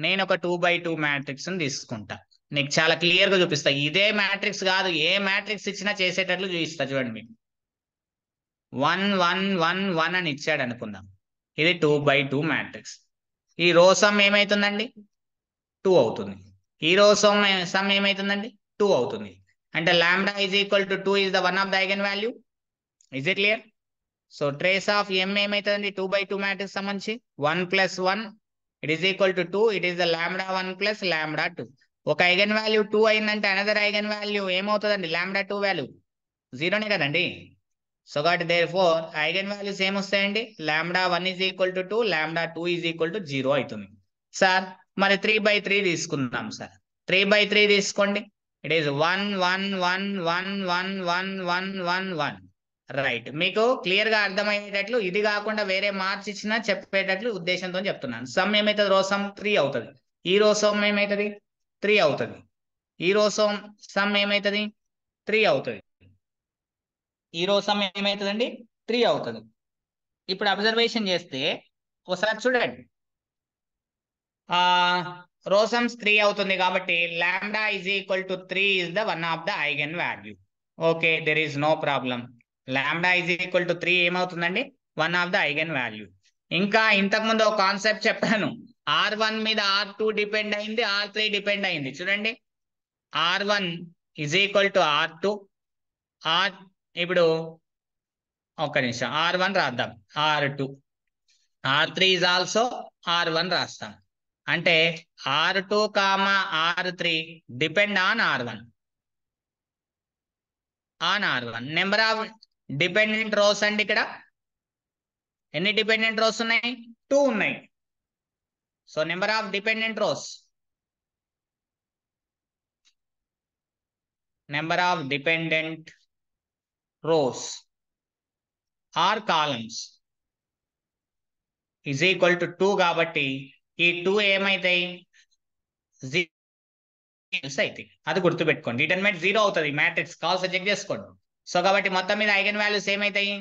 నేను ఒక 2x2 మ్యాట్రిక్స్ తీసుకుంటా, నీకు చాలా క్లియర్ గా చూపిస్తా. ఇదే మ్యాట్రిక్స్ కాదు, ఏ మ్యాట్రిక్స్ ఇచ్చినా చేసేటట్లు చూపిస్తా. చూడండి మీకు 1 1 1 1 అని ఇచ్చాడు అనుకుందాం. ఇది 2x2 మ్యాట్రిక్స్. ఈ రో సమ్ ఏమైతుందండి? 2 అవుతుంది. ఈ రో సమ్ ఏమైతుందండి? 2 అవుతుంది. అంటే lambda is equal to 2 is the one of the eigen value. Is it clear? So trace of M ఏమైతుందండి? 2x2 మ్యాట్రిక్స్ సంబంధించి 1 + 1 it is equal to 2. It is the lambda 1 + lambda 2. ఒక eigen value 2 అయిందంటే another eigen value ఏమవుతుందండి? Lambda 2 value 0నే కదండి. So కాబట్టి therefore eigen values ఏమొస్తాయండి? Lambda 1 is equal to 2, lambda 2 is equal to 0 అవుతుంది. సార్ మరి 3x3 తీసుకుందాం సార్. 3x3 తీసుకోండి. It is 1 1 1 1 1 1 1 1 1. రైట్. మీకు క్లియర్ గా అర్థమయ్యేటట్లు, ఇది కాకుండా వేరే మార్క్స్ ఇచ్చినా చెప్పేటట్లు ఉద్దేశంతో చెప్తున్నాను. సమ్ ఏమైతుంది? రో సమ్ 3 అవుతుంది. ఈ రో సమ్ ఏమైతుంది? 3 అవుతుంది. ఈ రో సమ్ ఏమైతుంది? 3 అవుతుంది. ఈ రో సమ్ ఏమైతుందండి? 3 అవుతుంది. ఇప్పుడు అబ్జర్వేషన్ చేస్తే ఒకసారి చూడండి, రో సమ్స్ 3 అవుతుంది కాబట్టి lambda is equal to 3 is the one of the eigen value. Okay, there is no problem. Lambda is equal to 3 ఏమవుతుందండి? One of the eigen value. ఇంకా ఇంతకుముందు ఒక కాన్సెప్ట్ చెప్పాను, R1 మీద R2 డిపెండ్ అయింది, R3 డిపెండ్ అయింది. చూడండి R1 is equal to R2. ఇప్పుడు ఒక్క నిమిషం R1 రాద్దాం, R2, R3 is also R1 రాస్తాం. అంటే R2, R3 depend on R1. Number of dependent rows అండి. ఇక్కడ ఎన్ని డిపెండెంట్ రోస్ ఉన్నాయి? 2 ఉన్నాయి. So number of dependent rows, number of dependent rows or columns is equal to 2 కాబట్టి ఈ 2 ఏమైతాయి? అయితే అది గుర్తుపెట్టుకోండి. డిటర్మినెంట్ 0 అవుతుంది. మ్యాట్రిక్స్ కావాల్సి చెక్ చేసుకోండి. సో కాబట్టి మొత్తం మీద ఐగన్ వాల్యూస్ ఏమైతాయి?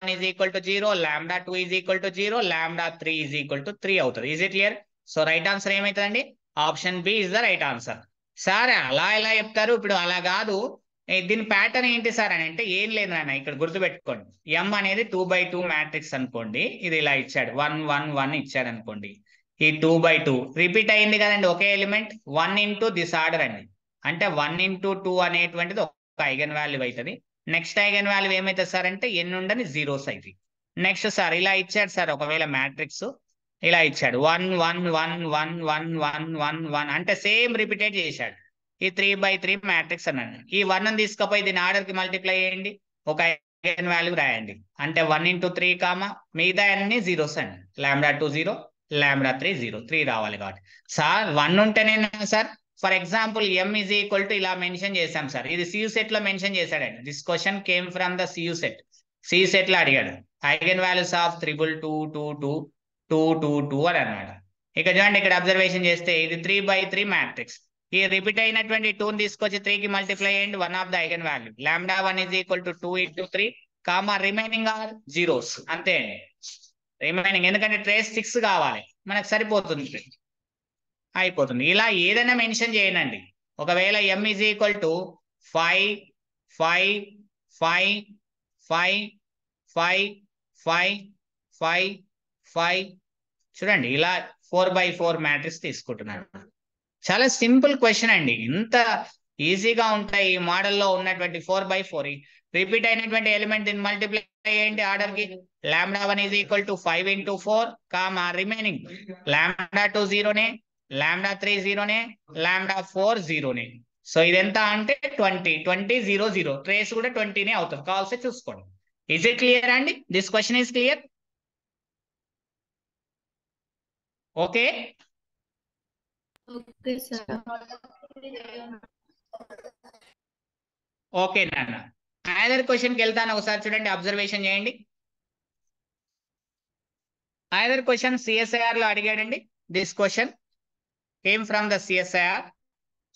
is equal to 0, lambda 2 is equal to 0, lambda 3 is equal to 3 అవుతుంది. Is it clear? So right answer ఏమవుతుందండి? Option B is the right answer. Sir అలా ఎలా చెప్తారు? ఇప్పుడు అలా కాదు, దీని ప్యాటర్న్ ఏంటి సార్ అని అంటే ఏం లేదు నాన్న, ఇక్కడ గుర్తుపెట్టుకోండి. M అనేది 2x2 మ్యాట్రిక్స్ అనుకోండి. ఇది ఇలా ఇచ్చాడు, 1 1 1 ఇచ్చాడు అనుకోండి. ఈ 2x2 రిపీట్ అయింది కదండి, ఒకే ఎలిమెంట్ 1 ఇంటూ దిస్ ఆర్డర్ అండి. అంటే 1 ఇంటూ 2 అనేటువంటిది ఒక ఐగన్ వాల్యూ అవుతుంది. నెక్స్ట్ ఐగన్ వాల్యూ ఏమైతుంది సార్ అంటే ఎన్ని ఉండని జీరోస్ అయితే. నెక్స్ట్ సార్ ఇలా ఇచ్చాడు సార్, ఒకవేళ మ్యాట్రిక్స్ ఇలా ఇచ్చాడు 1 1 1 1 1 1 1 1 అంటే సేమ్ రిపీటెడ్ చేశాడు. ఈ 3x3 మ్యాట్రిక్స్ అన్నాడు. ఈ 1 తీసుకపోయి దీని ఆర్డర్ కి మల్టిప్లై చేయండి, ఒక ఐగన్ వాల్యూ రాయండి. అంటే 1 ఇంటూ 3 మిగతా అన్ని జీరోస్ అండి. lambda 2 0, lambda 3 0, 3 రావాలి కాబట్టి. సార్ 1 ఉంటేనే sir, for example M is equal to ఇలా మెన్షన్ చేశాం సార్. ఇది CU సెట్ లో మెన్షన్ చేశాడండి. This question came from the CU set. CU set లో అడిగాడు ఐగన్ వాల్యూస్ ఆఫ్ 222 అని అన్నాడు. ఇక చూడండి, ఇక్కడ అబ్జర్వేషన్ చేస్తే ఇది 3x3 మ్యాట్రిక్స్. ఈ రిపీట్ అయినటువంటి 2 తీసుకొచ్చి 3 కి మల్టిప్లై అయ్యండి, one of the eigen value lambda 1 is equal to 2 into 3, remaining are zeros. అంతే అండి రిమైనింగ్, ఎందుకంటే ట్రేస్ 6 కావాలి మనకు, సరిపోతుంది, అయిపోతుంది. ఇలా ఏదైనా మెన్షన్ చేయనండి. ఒకవేళ M is equal to 5 5 5 5 5 5 5 5 చూడండి, ఇలా 4x4 మ్యాట్రిక్స్ తీసుకుంటున్నాను. చాలా సింపుల్ క్వశ్చన్ అండి, ఇంత ఈజీగా ఉంటాయి ఈ మోడల్లో ఉన్నటువంటి 4x4. రిపీట్ అయినటువంటి ఎలిమెంట్ దీన్ని మల్టిప్లై చేయండి ఆర్డర్ కి. lambda 1 is equal to 5 into 4, remaining lambda 2 0నే, lambda 3 0నే, lambda 4 0నే. సో ఇదెంత అంటే 20 20 0 0, ట్రేస్ కూడా 20నే అవుతుంది. కావాల్సి చూసుకోండి. ఇజ్ ఇట్ క్లియర్ అండి? This question is clear? Okay okay నాన్న, అదర్ క్వశ్చన్కి వెళ్తాను. ఒకసారి చూడండి, అబ్జర్వేషన్ చేయండి. అదర్ క్వశ్చన్ CSIR లో అడిగాడండి. This question came from the CSIR.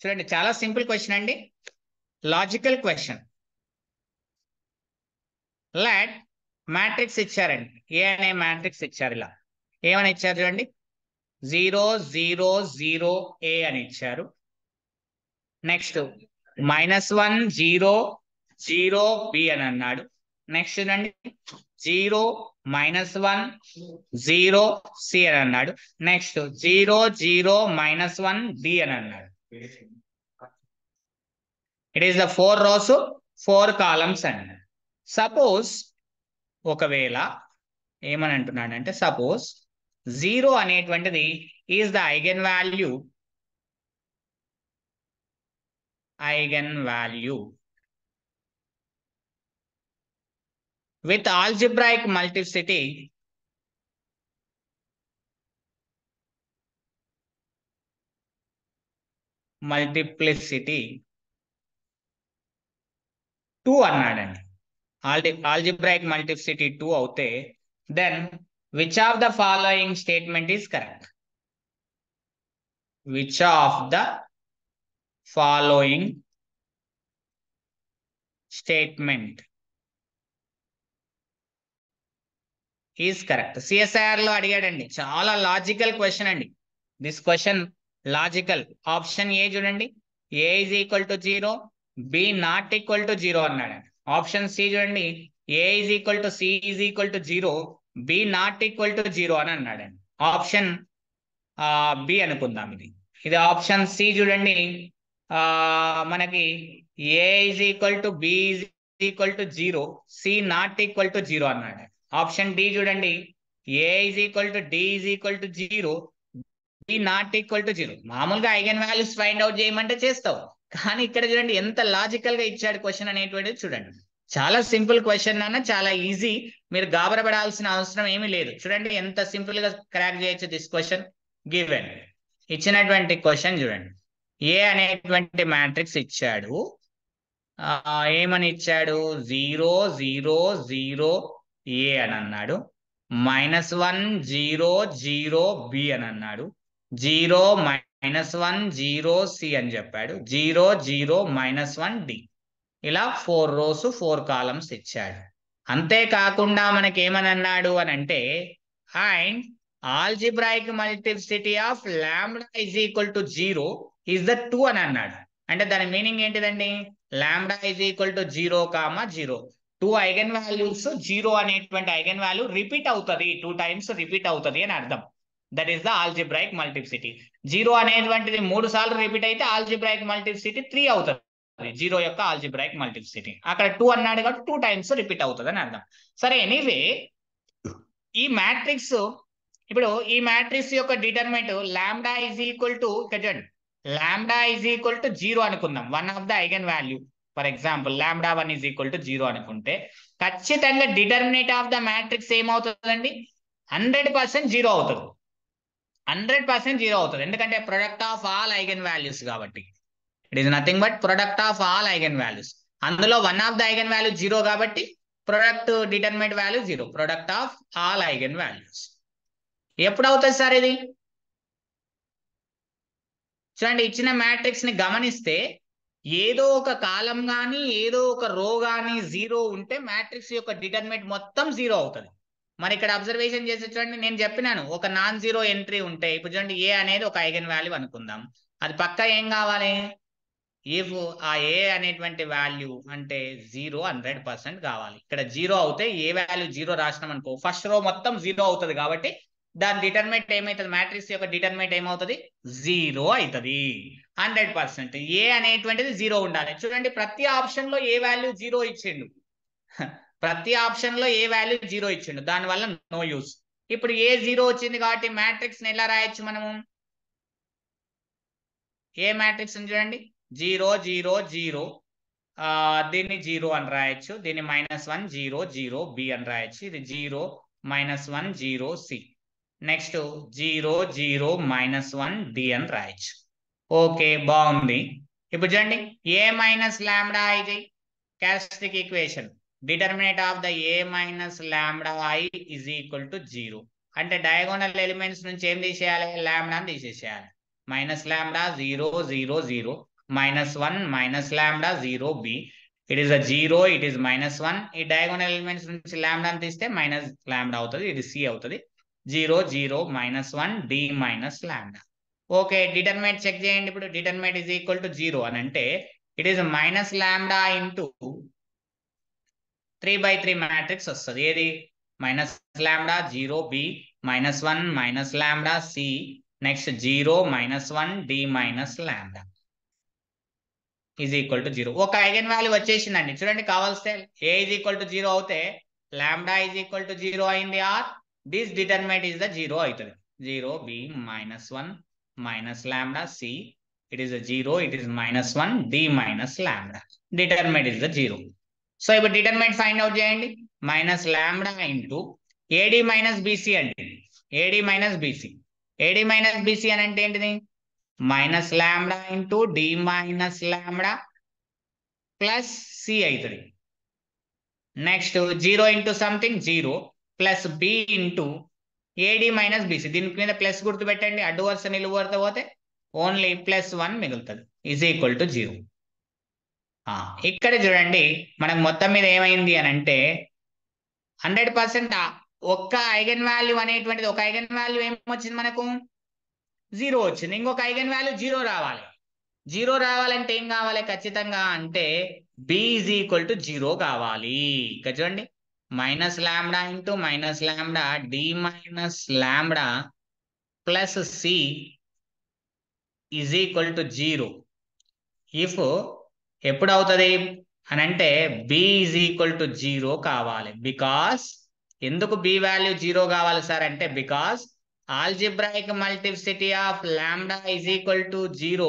చూడండి, చాలా సింపుల్ క్వశ్చన్ అండి, లాజికల్ క్వశ్చన్. లెట్ మ్యాట్రిక్స్ ఇచ్చారండి, ఏ అనే మ్యాట్రిక్స్ ఇచ్చారు. ఇలా ఏమని ఇచ్చారు చూడండి, 0 0 0 A అని ఇచ్చారు. నెక్స్ట్ -1 0 0 B అని అన్నాడు. నెక్స్ట్ చూడండి 0 -1 0 C అని అన్నాడు. నెక్స్ట్ 0 0 -1 D అని అన్నాడు. It is the 4 rows 4 columns అన్నాడు. సపోజ్ ఒకవేళ ఏమని అంటున్నాడు అంటే, సపోజ్ 0 అనేటువంటిది is the eigen value with algebraic multiplicity multiplicity 2 అన్నాడండి. algebraic multiplicity 2 అవుతే then which of the following statement is correct? Which of the following statement is correct? CSIR లో అడిగాడండి, చాలా లాజికల్ క్వశ్చన్ అండి. This question logical. Option A చూడండి, A is equal to 0, B not equal to 0 అన్నాడు. Option C చూడండి, A is equal to C is equal to 0, B not equal to 0 అని అన్నాడండి. Option B అనుకుందాం ఇది. ఇది option C చూడండి. మనకి A is equal to B is equal to 0, C not equal to 0 అన్నాడు. ఆప్షన్ డి చూడండి, A is equal to D is equal to 0, B not equal to 0. మామూలుగా ఐగన్ వాల్యూస్ ఫైండ్ అవుట్ చేయమంటే చేస్తావు, కానీ ఇక్కడ చూడండి ఎంత లాజికల్ గా ఇచ్చాడు క్వశ్చన్ అనేటువంటిది చూడండి. చాలా సింపుల్ క్వశ్చన్ అన్న, చాలా ఈజీ. మీరు గాబరపడాల్సిన అవసరం ఏమీ లేదు. చూడండి ఎంత సింపుల్ గా క్రాక్ చేయొచ్చు దిస్ క్వశ్చన్. గివెన్ ఇచ్చినటువంటి క్వశ్చన్ చూడండి, ఏ అనేటువంటి మ్యాట్రిక్స్ ఇచ్చాడు. ఏమని ఇచ్చాడు, 0 0 0 ఏ అని అన్నాడు, -1 0 0 బి అని అన్నాడు, 0 -1 0 సి అని చెప్పాడు, 0 0 -1 డి. ఇలా 4 rows 4 columns ఇచ్చాడు. అంతేకాకుండా మనకి ఏమని అన్నాడు అని అంటే, and algebraic multiplicity of lambda is equal to 0 is the 2 అని అన్నాడు. అంటే దాని మీనింగ్ ఏంటిదండి, lambda is equal to 0, 0. 2 eigen values 0 అనేటువంటి ఐగన్ వాల్యూ రిపీట్ అవుతుంది, 2 times రిపీట్ అవుతుంది అని అర్థం. That is the algebraic multiplicity. 0 అనేటువంటిది 3 సార్లు రిపీట్ అయితే ఆల్జిబ్రాయిక్ మల్టిప్లిసిటీ 3 అవుతుంది. 0 యొక్క ఆల్జిబ్రాయిక్ మల్టిప్లిసిటీ. అక్కడ 2 అన్నాడు కాబట్టి 2 times రిపీట్ అవుతుంది అని అర్థం. సరే, ఎనీవే ఈ మ్యాట్రిక్స్, ఇప్పుడు ఈ మ్యాట్రిక్స్ యొక్క determinant lambda is equal to, చూడండి లాంబ్డా ఈజ్ ఈక్వల్ టు 0 అనుకుందాం, one of the eigen value. For example lambda 1 is equal to 0 అనుకుంటే ఖచ్చితంగా డిటర్మినెంట్ ఆఫ్ ద మ్యాట్రిక్స్ ఏమవుతుందండి, 100% 0 అవుతుంది. 100% 0 అవుతుంది. ఎందుకంటే product of all eigen values కాబట్టి. It is nothing but product of all eigen values. అందులో one of the eigen value 0 కాబట్టి product determinant value 0, product of all eigen values. ఎప్పుడు అవుతుంది sir ఇది? చూడండి, ఇచ్చిన మ్యాట్రిక్స్ ని గమనిస్తే ఏదో ఒక కాలం కానీ ఏదో ఒక రో కానీ 0 ఉంటే మ్యాట్రిక్స్ యొక్క డిటర్మినెంట్ మొత్తం 0 అవుతుంది. మరి ఇక్కడ అబ్జర్వేషన్ చేసి చూడండి, నేను చెప్పినాను ఒక నాన్ జీరో ఎంట్రీ ఉంటే, ఇప్పుడు చూడండి ఏ అనేది ఒక ఐగన్ వాల్యూ అనుకుందాం, అది పక్కా ఏం కావాలి, ఇఫ్ ఆ ఏ అనేటువంటి వాల్యూ అంటే 0 100% కావాలి. ఇక్కడ 0 అవుతే ఏ వాల్యూ 0 రాసినాం అనుకో, ఫస్ట్ రో మొత్తం 0 అవుతుంది కాబట్టి దాని డిటర్మినెంట్ ఏమవుతుంది, మ్యాట్రిక్స్ యొక్క డిటర్మినెంట్ ఏమవుతుంది, 0 అవుతుంది 100%. ఏ అనేటువంటిది 0 ఉండాలి. చూడండి ప్రతి ఆప్షన్ లో ఏ వాల్యూ 0 ఇచ్చిండు, ప్రతి ఆప్షన్ లో ఏ వాల్యూ 0 ఇచ్చిండు, దానివల్ల నో యూస్. ఇప్పుడు ఏ 0 వచ్చింది కాబట్టి మ్యాట్రిక్స్ ని ఎలా రాయొచ్చు మనము, ఏ మ్యాట్రిక్స్ చూడండి 0 0 0, దీన్ని 0 అని రాయొచ్చు, దీన్ని -1 0 0 బి అని రాయొచ్చు, ఇది 0 -1 0 సి, నెక్స్ట్ 0 0 -1 డి అని రాయొచ్చు. ఓకే, బాగుంది. ఇప్పుడు చూడండి ఏ మైనస్ లాంబ్డా ఇది characteristic equation, determinant of the A minus lambda I is equal to 0. అంటే డయాగోనల్ ఎలిమెంట్స్ నుంచి ఏం తీసేయాలి, లాంబ్డాని తీసేసేయాలి. Minus lambda 0 0 0, -1 minus lambda 0 B, it is a 0, it is -1. ఈ డయాగోనల్ ఎలిమెంట్స్ నుంచి లాంబ్డాని తీస్తే మైనస్ లాంబ్డా అవుతుంది, ఇది సి అవుతుంది. 0 0 -1 D minus lambda. Okay, determinant check చేయండి. ఇప్పుడు డిటర్మినెంట్ ఈజ్ ఈక్వల్ టు 0 అని అంటే it is minus lambda into 3/3 matrix వస్తుంది. ఏది, minus lambda 0 B, -1 minus lambda C, next 0 -1 D minus lambda is equal to 0. ఒక ఐగన్ వాల్యూ వచ్చేసిందండి. చూడండి కావాల్స్తే ఏ ఈజ్ ఈక్వల్ టు 0 అవుతే లాంబ్డా ఈజ్ ఈక్వల్ టు 0 అయింది, or this determinant is the 0 అవుతుంది. 0 B -1 minus lambda C, it is 0, it is -1 D minus lambda, determinant is the 0. So ఇప్పుడు determinant find out చేయండి, minus lambda into A D minus B C అండి, A D minus B C. A D minus B C అని అంటే ఏంటిది, minus lambda into D minus lambda plus C అవుతుంది. Next 0 into something 0 plus B into A D minus B C, దీని మీద plus గుర్తు పెట్టండి, అడ్డు వరుస నిలువు వరుస పోతే ఓన్లీ +1 మిగులుతుంది, ఈజ్ ఈక్వల్ టు 0. ఇక్కడ చూడండి మనకు మొత్తం మీద ఏమైంది అని అంటే 100% ఒక్క ఐగన్ వాల్యూ అనేటువంటిది, ఒక ఐగన్ వాల్యూ ఏమొచ్చింది మనకు 0 వచ్చింది, ఇంకొక ఐగన్ వాల్యూ 0 రావాలి. 0 రావాలంటే ఏం కావాలి ఖచ్చితంగా అంటే బి ఈజ్ ఈక్వల్ టు 0 కావాలి. ఇక్కడ చూడండి minus lambda into minus lambda D minus lambda plus C is equal to 0 if ఎప్పుడు అవుతుంది అని అంటే బి ఈజ్ ఈక్వల్ టు 0 కావాలి. బికాస్ ఎందుకు బి వాల్యూ 0 కావాలి సార్ అంటే because algebraic multiplicity of lambda is equal to 0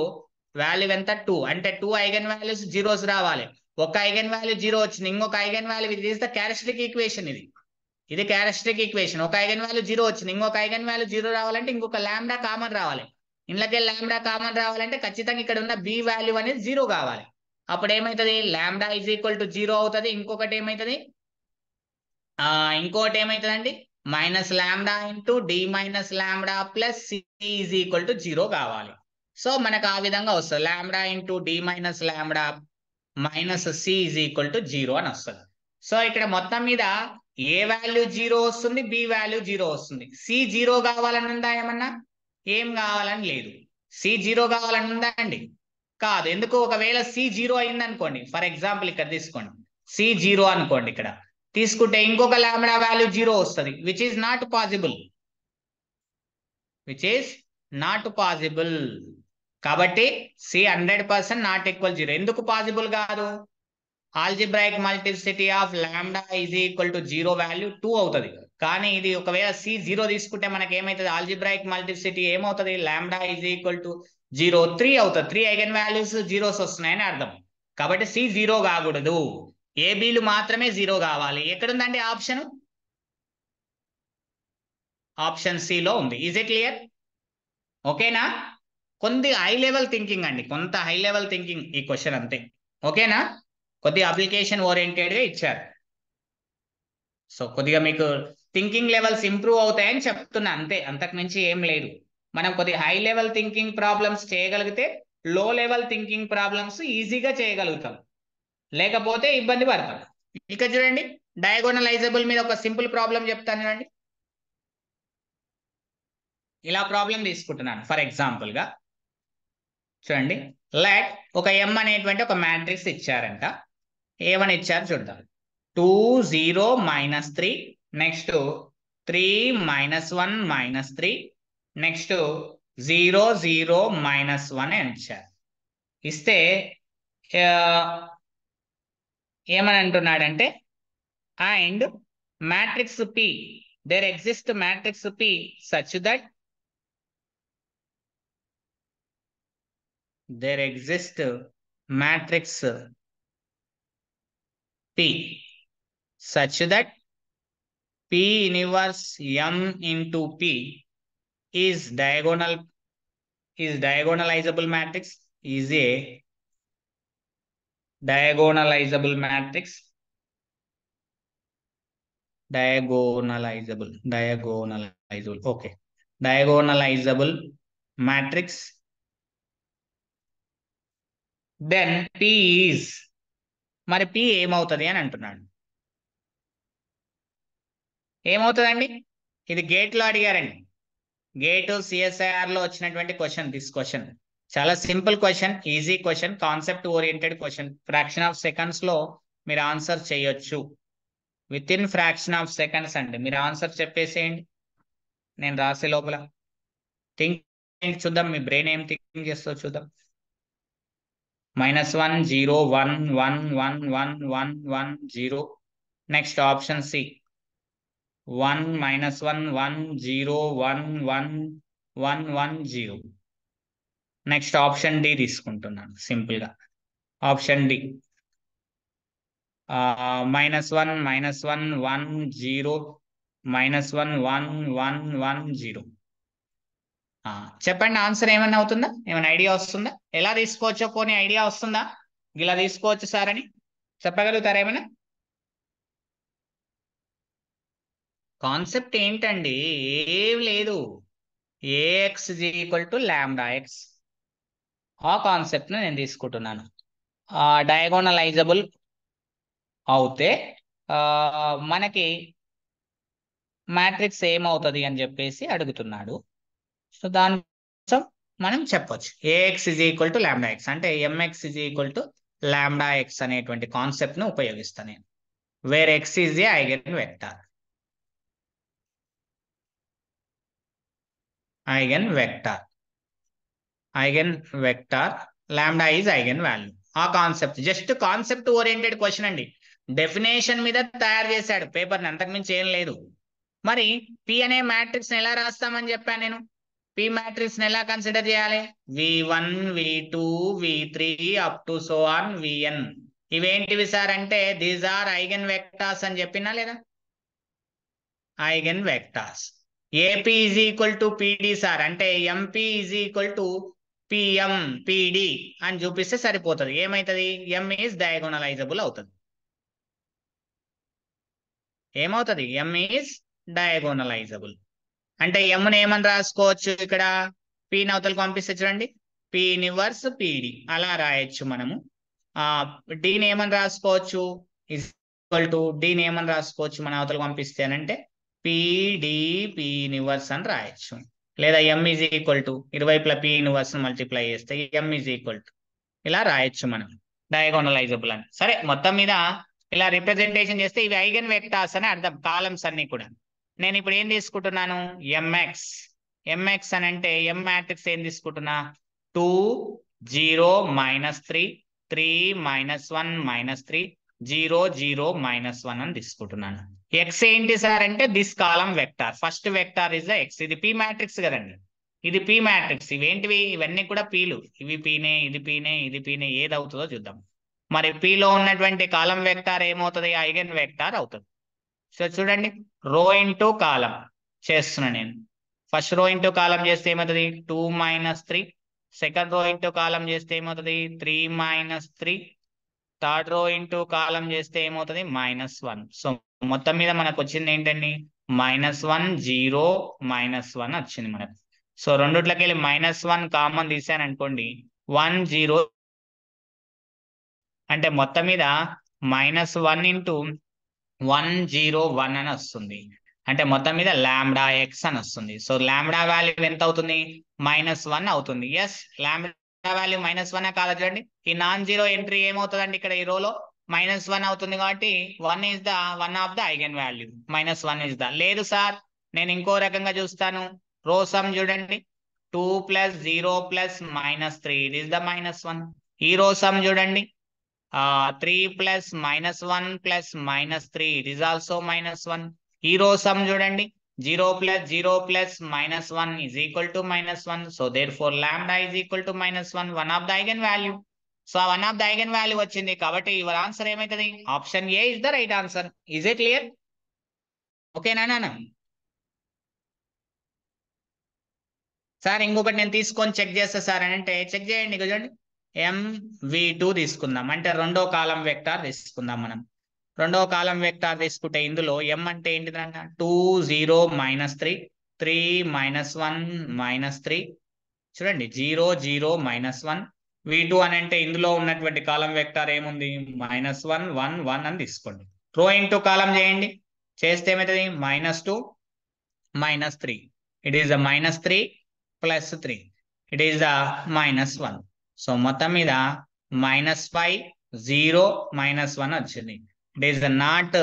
value ఎంత 2 అంటే 2 ఐగన్ వాల్యూస్ జీరోస్ రావాలి. ఒక ఐగన్ వాల్యూ 0 వచ్చింది, ఇంకొక ఐగన్ వాల్యూ, ఇది ఇస్ ద క్యారెక్టరిస్టిక్ ఈక్వేషన్. ఇది క్యారెక్టరిస్టిక్ ఈక్వేషన్. ఒక ఐగన్ వాల్యూ 0 వచ్చింది, ఇంకొక ఐగన్ వాల్యూ 0 రావాలంటే ఇంకొక లాంబ్డా కామన్ రావాలి. ఇందులోకి లాంబ్డా కామన్ రావాలంటే ఖచ్చితంగా ఇక్కడ ఉన్న బి వాల్యూ అనేది 0 కావాలి. అప్పుడు ఏమవుతుంది, లాంబ్డా ఈజ్ ఈక్వల్ టు 0 అవుతుంది. ఇంకొకటి ఏమవుతుంది అండి minus lambda into D minus lambda plus C is equal to 0 కావాలి. సో మనకు ఆ విధంగా వస్తుంది, lambda into D minus lambda minus C is equal to 0 అని వస్తుంది. సో ఇక్కడ మొత్తం మీద ఏ వాల్యూ 0 వస్తుంది, బి వాల్యూ 0 వస్తుంది. సి 0 కావాలని ఉందా, ఏమన్నా ఏం కావాలని లేదు. సి 0 కావాలని ఉందా అండి, కాదు. ఎందుకు, ఒకవేళ సి 0 అయింది అనుకోండి, ఫర్ ఎగ్జాంపుల్ ఇక్కడ తీసుకోండి, సి 0 అనుకోండి, ఇక్కడ తీసుకుంటే ఇంకొక లాంబ్డా వాల్యూ 0 వస్తుంది, విచ్ ఈస్ నాట్ పాసిబుల్. కాబట్టి సి 100% నాట్ ఈక్వల్ 0. ఎందుకు పాసిబుల్ కాదు, algebraic multiplicity of lambda is equal to 0 value 2 అవుతుంది. కానీ ఇది ఒకవేళ సి 0 తీసుకుంటే మనకి ఏమవుతుంది, ఆల్జిబ్రాయిక్ మల్టిప్లిసిటీ ఏమవుతుంది, లాంబ్డా ఈజ్ ఈక్వల్ టు 0 3 అవుతుంది. 3 ఐగన్ వాల్యూస్ జీరోస్ వస్తున్నాయని అర్థం. కాబట్టి సి 0 కాకూడదు, ఏబీలు మాత్రమే 0 కావాలి. ఎక్కడుందండి ఆప్షన్, ఆప్షన్ సి లో ఉంది. Is it clear? ఓకేనా? కొంత హై లెవెల్ థింకింగ్ అండి, కొంత హై లెవెల్ థింకింగ్ ఈ క్వశ్చన్ అంతే. ఓకేనా? కొద్దిగా అప్లికేషన్ ఓరియంటెడ్ గా ఇచ్చారు. సో కొద్దిగా మీకు థింకింగ్ లెవెల్స్ ఇంప్రూవ్ అవుతాయని చెప్తున్నా అంతే, అంతకు మించి ఏం లేదు. మనం కొద్దిగా హై లెవెల్ థింకింగ్ ప్రాబ్లమ్స్ చేయగలిగితే లో లెవెల్ థింకింగ్ ప్రాబ్లమ్స్ ఈజీగా చేయగలుగుతాం, లేకపోతే ఇబ్బంది పడతాం. ఇక చూడండి, డయాగోనలైజబుల్ మీద ఒక సింపుల్ ప్రాబ్లం చెప్తాను చూడండి. ఇలా ప్రాబ్లం తీసుకుంటున్నాను ఫర్ ఎగ్జాంపుల్ గా. చూడండి, లెట్ ఒక ఎం అనేటువంటి ఒక మ్యాట్రిక్స్ ఇచ్చారంట. ఏమని ఇచ్చారు చూద్దాం. 2 0 -3, నెక్స్ట్ 3 -1 -3, నెక్స్ట్ 0 0 -1 అని ఇచ్చారు. ఇస్తే ఏమని అంటున్నాడంటే, and matrix P, there exists matrix P such that there exists matrix P such that P inverse M into P is diagonalizable matrix, is a diagonalizable matrix, diagonalizable, okay, diagonalizable matrix, then P is, మరి P ఏమవుతుంది అని అంటున్నాడు. ఏమవుతుందండి, ఇది gate లో అడిగారండి, gate CSIR లో వచ్చినటువంటి క్వశ్చన్. దిస్ క్వశ్చన్ చాలా simple question, easy question, concept oriented question. Fraction of seconds లో మీరు ఆన్సర్ చేయొచ్చు, with in fraction of seconds అండి. మీరు ఆన్సర్ చెప్పేసేయండి, నేను రాసే లోపల థింక్ చూద్దాం, మీ బ్రెయిన్ ఏం థింక్ చేస్తుందో చూద్దాం. -1 0 1 1 1 1 1 1 0, next option C 1 -1 1 0 1 1 1 1 0, next option D తీసుకుంటున్నాను సింపుల్ గా. Option D -1 -1 1 0 -1 1 1 1 0. చెప్పండి ఆన్సర్ ఏమన్నా అవుతుందా, ఏమైనా ఐడియా వస్తుందా, ఎలా తీసుకోవచ్చో పోనీ ఐడియా వస్తుందా, ఇలా తీసుకోవచ్చు సార్ అని చెప్పగలుగుతారా ఏమైనా? కాన్సెప్ట్ ఏంటండి, ఏం లేదు, AX equal to lambda x, ఆ కాన్సెప్ట్ ను నేను తీసుకుంటున్నాను. డయాగోనలైజబుల్ అవుతే మనకి మ్యాట్రిక్స్ ఏమవుతుంది అని చెప్పేసి అడుగుతున్నాడు. సో దానికోసం మనం చెప్పొచ్చు A x is equal to lambda x అంటే M x is equal to lambda x అనేటువంటి కాన్సెప్ట్ ను ఉపయోగిస్తాను నేను, where x is A eigen vector. Eigen vector, lambda is eigen value. ఆ concept just concept oriented question అండి. డెఫినేషన్ మీద తయారు చేశాడు పేపర్ని, అంతకుమించి ఏం లేదు. మరి పి అనే మ్యాట్రిక్స్ ఎలా రాస్తామని చెప్పాను నేను. పి మ్యాట్రిక్స్ ఎలా కన్సిడర్ చేయాలి? V1 V2 V3 up to so on Vn. ఇవేంటివి సార్ అంటే దీస్ ఆర్ ఐగన్ వెక్టార్స్ అని చెప్పినా లేదా? Eigen vectors. AP is equal to PD sir అంటే MP is equal to PM PD అని చూపిస్తే సరిపోతుంది. ఏమైతుంది? M ఈజ్ డయాగోనలైజబుల్ అవుతుంది. ఏమవుతుంది? M is diagonalizable. అంటే ఎమ్ని ఏమని రాసుకోవచ్చు ఇక్కడ? పి నవతలకు పంపిస్తే చూడండి, పి ఇన్వర్స్ PD అలా రాయొచ్చు మనము. డీని ఏమని రాసుకోవచ్చు? ఈక్వల్ టు డీని ఏమని రాసుకోవచ్చు మన అవతలకు పంపిస్తేనంటే PD P ఇన్వర్స్ అని రాయొచ్చు. లేదా M ఈజ్ ఈక్వల్ టు ఇరువైపుల P ఇన్వర్స్ మల్టిప్లై చేస్తే M ఈజ్ ఈక్వల్ టు ఇలా రాయొచ్చు మనం, డయాగోనలైజబుల్ అని. సరే, మొత్తం మీద ఇలా రిప్రజెంటేషన్ చేస్తే ఇవి ఐగన్ వెక్టార్స్ అని అర్థం, కాలమ్స్ అన్ని కూడా. నేను ఇప్పుడు ఏం తీసుకుంటున్నాను? ఎంఎక్స్ అని అంటే ఎం మ్యాట్రిక్స్ ఏం తీసుకుంటున్నా? 2 0 -3 3 -1 -3 0 0 -1 అని తీసుకుంటున్నాను. ఎక్స్ ఏంటి సార్ అంటే this column vector, first vector is the X. ఇది పి మ్యాట్రిక్స్ కదండి, ఇది పి మ్యాట్రిక్స్. ఇవేంటివి? ఇవన్నీ కూడా పీలు. ఇవి పీనే, ఇది పీనే, ఇది పీనే, ఏది అవుతుందో చూద్దాం. మరి పిలో ఉన్నటువంటి కాలం వెక్టార్ ఏమవుతుంది? ఐగన్ వెక్టార్ అవుతుంది. సో చూడండి, రో ఇంటూ కాలం చేస్తున్నా నేను. ఫస్ట్ రో ఇంటూ కాలం చేస్తే ఏమవుతుంది? 2 -3. సెకండ్ రో ఇంటూ కాలం చేస్తే ఏమవుతుంది? 3 -3. థర్డ్ రో ఇంటూ కాలం చేస్తే ఏమవుతుంది? -1. సో మొత్తం మీద మనకు వచ్చింది ఏంటండి? -1 0 -1 వచ్చింది మనకు. సో రెండుట్లకి వెళ్ళి -1 కామన్ తీసాను అనుకోండి, 1 0 అంటే మొత్తం మీద -1 ఇంటూ 1 0 1 అని వస్తుంది. అంటే మొత్తం మీద లాంబ్డా ఎక్స్ అని వస్తుంది. సో లాంబ్డా వాల్యూ ఎంత అవుతుంది? -1 అవుతుంది. ఎస్, లాంబ్డా వాల్యూ -1 కాదు చూడండి. ఈ నాన్ జీరో ఎంట్రీ ఏమవుతుందండి ఇక్కడ ఈ రోలో? -1 అవుతుంది. కాబట్టి 1 is the one of the eigen value. -1 is the. లేదు సార్, నేను ఇంకో రకంగా చూస్తాను. రో సమ్ చూడండి, 2 + 0 + -3 ఇట్ ఈస్ ద -1. ఈ రో సమ్ చూడండి, 3 + -1 + -3 it is also -1. ఈ రో సమ్ చూడండి, 0 + 0 + -1 is equal to -1. So therefore lambda is equal to -1, one of the eigen value. So one of the eigen value వచ్చింది కాబట్టి your answer ఏమైతుంది? Option A is the right answer. Is it clear? ఓకేనా? Sir ఇంకొకటి నేను తీసుకొని check చేస్తా sir అని అంటే చెక్ చేయండి. చూడండి, MV2 తీసుకుందాం. అంటే రెండో కాలం వెక్టార్ తీసుకుందాం మనం. రెండో కాలం వెక్టార్ తీసుకుంటే ఇందులో M అంటే ఏంటిదంట? 2 0 -3 3 -1 -3. చూడండి, 0 0 -1. V2 అని అంటే ఇందులో ఉన్నటువంటి కాలం వెక్టార్ ఏముంది? -1 1 1 అని తీసుకోండి. రో ఇంటూ కాలం చేయండి, చేస్తే ఏమవుతుంది? -2 -3. It is the -3 + 3. It is the -1. So మొత్తం మీద -5 0 -1 వచ్చింది. It is not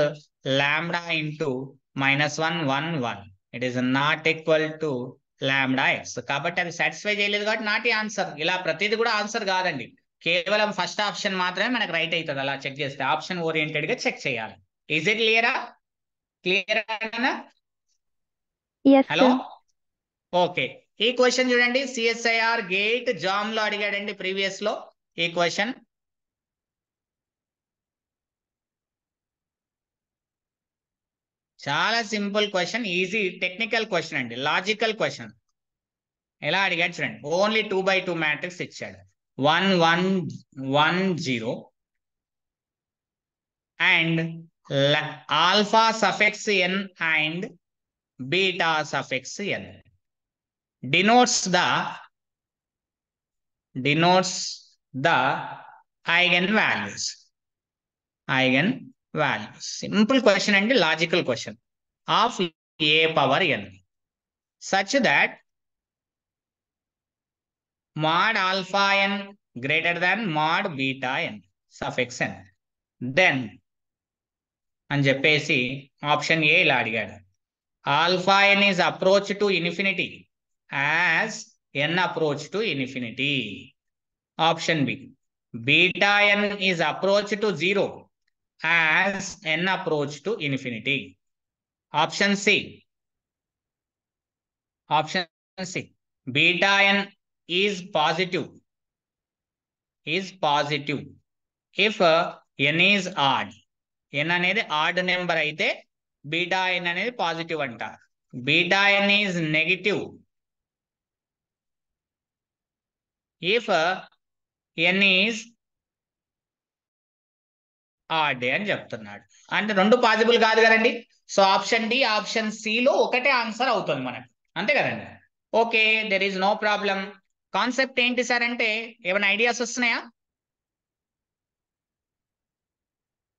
lambda into -1 1 1. It is not equal to lambda x. కాబట్టి అది సాటిస్ఫై చేయలేదు కాబట్టి నాట్ ఈ ఆన్సర్. ఇలా ప్రతిది కూడా ఆన్సర్ కాదండి, కేవలం ఫస్ట్ ఆప్షన్ మాత్రమే మనకు రైట్ అవుతుంది. అలా చెక్ చేస్తే ఆప్షన్ ఓరియంటెడ్ గా చెక్ చేయాలి. ఈజ్ ఇట్ క్లియరా? Hello, okay. ఈ క్వశ్చన్ చూడండి, సిఎస్ఐఆర్ గేట్ జామ్ లో అడిగాడండి ప్రీవియస్ లో ఈ క్వశ్చన్. చాలా simple question, easy technical question అండి, లాజికల్ క్వశ్చన్. ఎలా అడిగాడు చూడండి, ఓన్లీ 2/2 మ్యాట్రిక్స్ ఇచ్చాడు. 1 1 1 0 and alpha suffix n and beta suffix n denotes the eigenvalues. Simple question and logical question of a power n such that mod alpha n greater than mod beta n suffix n. Then అని చెప్పేసి option A ఇలా అడిగాడు. Alpha n is approach to infinity as n approach to infinity. Option B, beta n is approach to 0 as n approach to infinity. Option C, beta n is positive if n is odd. n అనేది odd number అయితే beta n అనేది positive అంటారు. Beta n is negative if n is odd అని చెప్తున్నాడు. అంటే రెండు possible కాదు కదండి. So option D, option C లో ఒకటే ఆన్సర్ అవుతుంది మనకు, అంతే కదండి. Okay, there is no problem. Concept ఏంటి సార్ అంటే ఏమైనా ఐడియాస్ వస్తున్నాయా?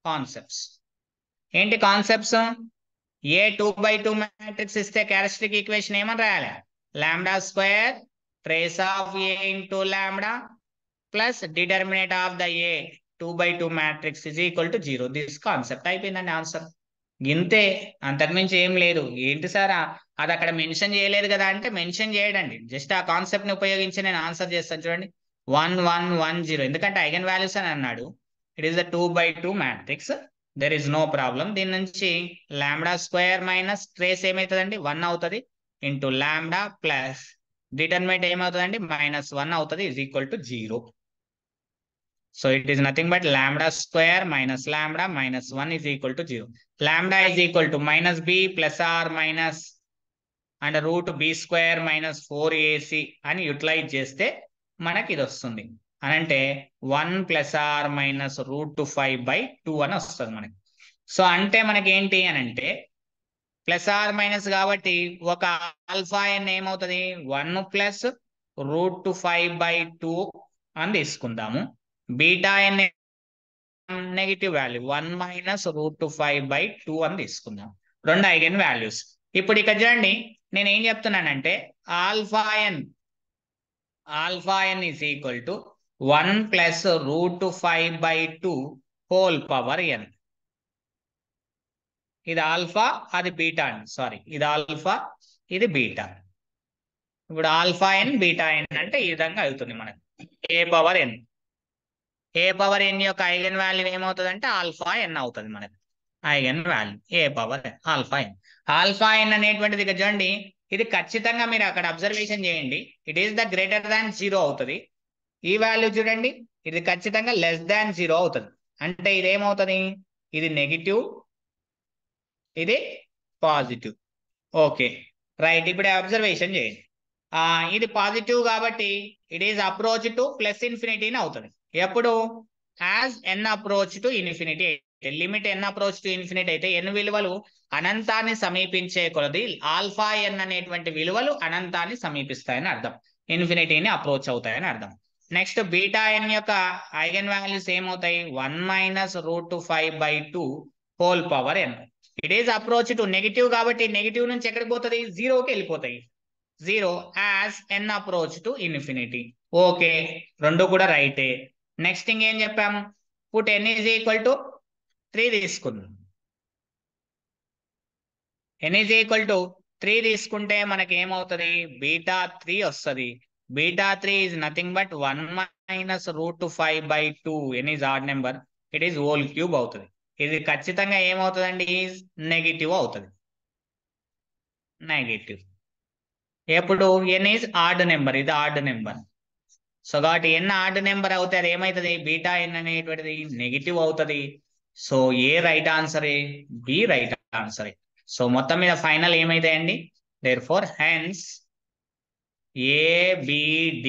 కాన్సెప్ట్స్ ఏంటి? కాన్సెప్ట్స్ ఏ 2x2 మ్యాట్రిక్స్ ఇస్తే క్యారెక్టరిస్టిక్ ఈక్వేషన్ ఏమని రాయాలి? Lambda square trace of A into lambda plus determinant of the A 2x2 matrix is equal to 0. This concept అయిపోయిందండి answer. గింతే, అంతకుమించి ఏం లేదు. ఏంటి సార్ అది అక్కడ మెన్షన్ చేయలేదు కదా అంటే మెన్షన్ చేయడండి, జస్ట్ ఆ కాన్సెప్ట్ ని ఉపయోగించి నేను ఆన్సర్ చేస్తాను. చూడండి 1 1 1 0, ఎందుకంటే ఐగన్ వాల్యూస్ అని అన్నాడు. It is the 2x2 matrix, there is no problem. దీని నుంచి లాంబ్డా స్క్వేర్ మైనస్ ట్రేస్ ఏమవుతుందండి 1 అవుతుంది ఇంటూ లాంబ్డా ప్లస్ డిటర్మినేట్ ఏమవుతుందండి -1 అవుతుంది is equal to 0. So it is nothing but lambda square minus lambda minus 1 is equal to 0. Lambda is equal to minus b plus r minus under root b square minus 4ac అని utilise చేస్తే మనకి ఇది వస్తుంది. అని అంటే 1 plus r minus √5/2 అని వస్తుంది మనకి. సో అంటే మనకి ఏంటి అని అంటే ప్లస్ ఆర్ మైనస్ కాబట్టి ఒక ఆల్ఫా n ఏమవుతుంది 1 ప్లస్ √5/2 అని తీసుకుందాము. Beta n negative value 1 minus √5/2 అని తీసుకుందాం. రెండు ఐగన్ వాల్యూస్. ఇప్పుడు ఇక్కడ చూడండి నేను ఏం చెప్తున్నానంటే alpha n is equal to 1 plus √5/2 whole power n. ఇది ఆల్ఫా, అది బీటా అండి. సారీ, ఇది ఆల్ఫా, ఇది బీటా. ఇప్పుడు ఆల్ఫా n బీటా n అంటే ఈ విధంగా అవుతుంది మనకు. ఏ పవర్ n యొక్క ఐగన్ వాల్యూ ఏమవుతుంది అంటే ఆల్ఫా n అవుతుంది మనకి. Eigen value A power alpha n. Alpha n అనేటువంటిది ఇక్కడ చూడండి, ఇది ఖచ్చితంగా మీరు అక్కడ అబ్జర్వేషన్ చేయండి, it is the greater than 0 అవుతుంది. ఈ వాల్యూ చూడండి, ఇది ఖచ్చితంగా లెస్ దాన్ 0 అవుతుంది. అంటే ఇది ఏమవుతుంది, ఇది నెగిటివ్, ఇది పాజిటివ్. ఓకే రైట్, ఇప్పుడు అబ్జర్వేషన్ చేయండి. ఇది పాజిటివ్ కాబట్టి it is approach to plus infinity అవుతుంది. ఎప్పుడు as n approach to infinity అయితే, limit n approach to infinity అయితే n విలువలు అనంతాన్ని సమీపించే కొలది ఆల్ఫా n అనేటువంటి విలువలు అనంతాన్ని సమీపిస్తాయని అర్థం, ఇన్ఫినిటీని అప్రోచ్ అవుతాయని అర్థం. నెక్స్ట్ బీటా n యొక్క ఐగన్ వాల్యూస్ ఏమవుతాయి 1 minus √5/2 whole power n. It is approach to negative కాబట్టి నెగిటివ్ నుంచి ఎక్కడికి పోతుంది 0కి వెళ్ళిపోతాయి. 0 as n approach to infinity. Okay, రెండు కూడా రైటే. నెక్స్ట్ ఇంకేం చెప్పాము, put n is equal to 3 తీసుకుందాం. n ఈజ్ ఈక్వల్ టు 3 తీసుకుంటే మనకి ఏమవుతుంది బీటా 3 వస్తుంది. Beta 3 is nothing but 1 minus √5/2. n is odd number, it is whole cube అవుతుంది. ఇది ఖచ్చితంగా ఏమవుతుందండి ఈజ్ నెగిటివ్ అవుతుంది, నెగిటివ్. ఎప్పుడు n ఈజ్ ఆడ్ నెంబర్, ఇది ఆడ్ నెంబర్. సో కాబట్టి n ఆడ్ నెంబర్ అవుతే అది ఏమవుతుంది బీటా n అనేటువంటిది నెగిటివ్ అవుతుంది. సో ఏ రైట్ ఆన్సరే, బి రైట్ ఆన్సరే. సో మొత్తం మీద ఫైనల్ ఏమైతాయండి, therefore hence ABD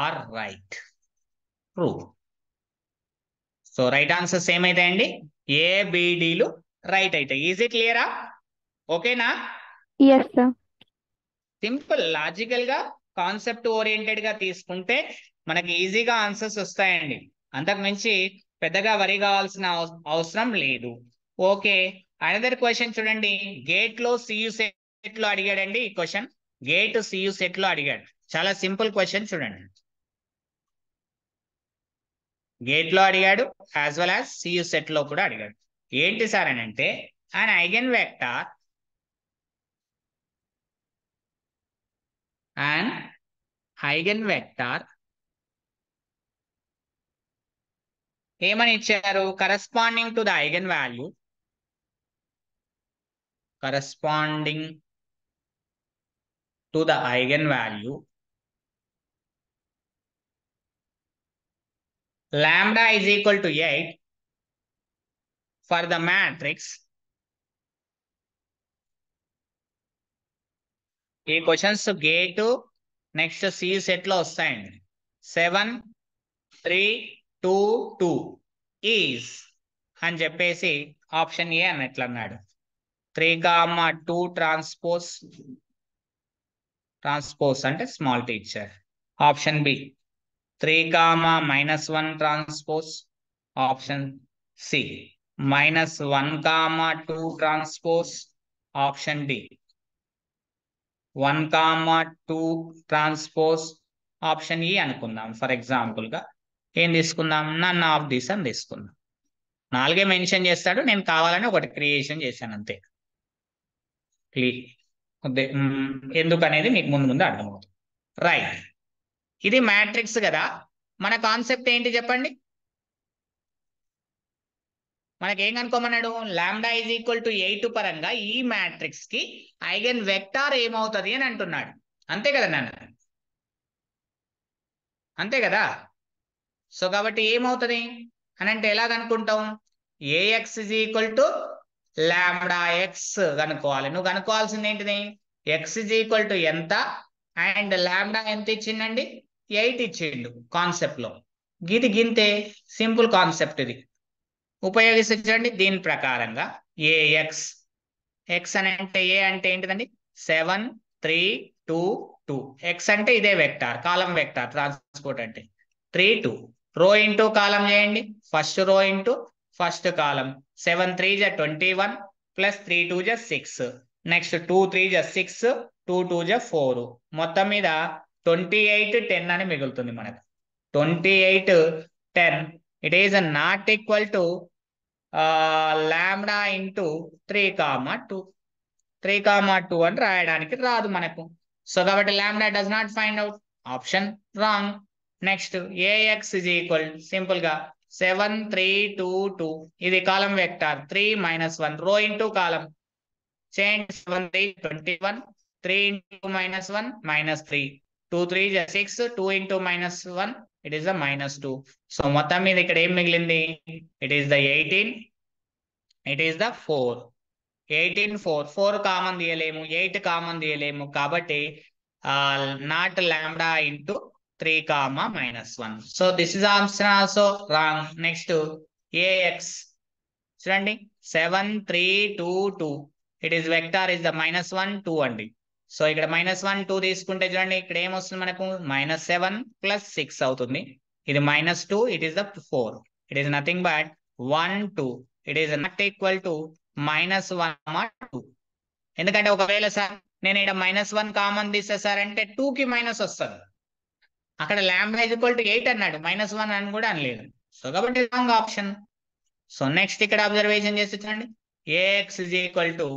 are right, true. So right answers ఏమైతాయండి, ABDలు right అవుతాయి. ఈజీ, క్లియరా? ఓకేనా? Yes, sir. సింపుల్, లాజికల్ గా కాన్సెప్ట్ ఓరియంటెడ్ గా తీసుకుంటే మనకి ఈజీగా ఆన్సర్స్ వస్తాయండి. అంతకు మించి పెద్దగా వరి కావాల్సిన అవసరం లేదు. ఓకే, అనదర్ క్వశ్చన్ చూడండి. గేట్ లో సియు సెట్ లో అడిగాడండి ఈ క్వశ్చన్. గేట్ సియు సెట్ లో అడిగాడు, చాలా సింపుల్ క్వశ్చన్ చూడండి. గేట్ లో అడిగాడు as well as CU set లో కూడా అడిగాడు. ఏంటి సార్ అని అంటే an eigen ఐగన్ వెక్టార్ ఏమని ఇచ్చారు? Corresponding to the eigen value, corresponding to the eigen value lambda is equal to 8 for the matrix. ఈ questions GATE next C set లో వస్తాయండి. 7 3 2 2 ఈజ్ అని చెప్పేసి ఆప్షన్ ఏ అన్నట్లు అన్నాడు. 3, 2 ట్రాన్స్పోజ్ అంటే small teacher. Option B 3, -1 transpose. Option C -1, 2 transpose. Option D 1, 2 transpose. Option ఈ అనుకుందాం. ఫర్ ఎగ్జాంపుల్ గా ఏం తీసుకుందాం? నన్ ఆఫ్ దిస్ అని తీసుకుందాం. 4 మెన్షన్ చేస్తాడు, నేను కావాలని ఒకటి క్రియేషన్ చేశాను అంతే. ఎందుకనేది మీకు ముందు అర్థమవుతుంది. రైట్, ఇది మ్యాట్రిక్స్ కదా. మన కాన్సెప్ట్ ఏంటి చెప్పండి? మనకేం కనుక్కోమన్నాడు? లాంబ్డా ఈజ్ ఈక్వల్ టు 8 పరంగా ఈ మ్యాట్రిక్స్ కి ఐగన్ వెక్టార్ ఏమవుతుంది అని అంటున్నాడు. అంతే కదా నాన్న? అంతే కదా. సో కాబట్టి ఏమవుతుంది అని అంటే ఎలా కనుక్కుంటాం? Ax is equal to lambda x కనుక్కోవాలి. నువ్వు కనుక్కోవాల్సింది ఏంటిది? ఎక్స్ ఇజ్ ఈక్వల్ టు ఎంత అండ్ లాంబ్డా ఎంత ఇచ్చిండండి? 8 ఇచ్చిండు కాన్సెప్ట్ లో. గిది గింతే సింపుల్ కాన్సెప్ట్. ఇది ఉపయోగించండి. దీని ప్రకారంగా ఏఎక్స్, ఎక్స్ అని అంటే ఏ అంటే ఏంటిదండి? 7 3 2 2. ఎక్స్ అంటే ఇదే వెక్టార్, కాలం వెక్టార్ ట్రాన్స్పోర్ట్ అంటే 3 2. రో ఇంటూ కాలం చేయండి. ఫస్ట్ రో ఇంటూ ఫస్ట్ కాలం. 7 3 21 ప్లస్ 3 2 6. నెక్స్ట్ 2 3 6, 2 2 4. మొత్తం మీద 28 10 అని మిగులుతుంది మనకు. 28 10. It is not equal to lambda into 3, 2 అని రాయడానికి రాదు మనకు. సో కాబట్టి lambda does not find out. Option wrong. Next AX is equal simple గా 7 3 2 2. ఇది కాలం వెక్టార్ 3 -1 రో ఇంటూ కాలం చేయండి. 7 3 21, 3 into -1 -3, 2 3 6, 2 into -1 it is a -2. So మొత్తం మీద ఇక్కడ ఏం మిగిలింది? It is the 18, it is the 4. 18 4 common తీయలేము, 8 కామన్ తీయలేము. కాబట్టి not lambda into 3, -1. So this is option also wrong. Next Ax చూడండి 7 3 2 2. It is vector is the -1 2 అండి. సో ఇక్కడ -1 2 తీసుకుంటే చూడండి ఇక్కడ ఏమొస్తుంది మనకు? -7 + 6 అవుతుంది. ఇది -2, it is the 4. It is nothing but 1 2. It is not equal to -1 2. ఎందుకంటే ఒకవేళ సార్ నేను ఇక్కడ -1 కామన్ తీస్తే సార్ అంటే 2 కి మైనస్ వస్తుంది. అక్కడ లాంబ్డా ఈజ్ ఈక్వల్ టు 8 అన్నాడు, -1 అని కూడా అనలేదు. సో కాబట్టి రాంగ్ ఆప్షన్. సో నెక్స్ట్ ఇక్కడ అబ్జర్వేషన్ చేసి చూడండి. AX is equal to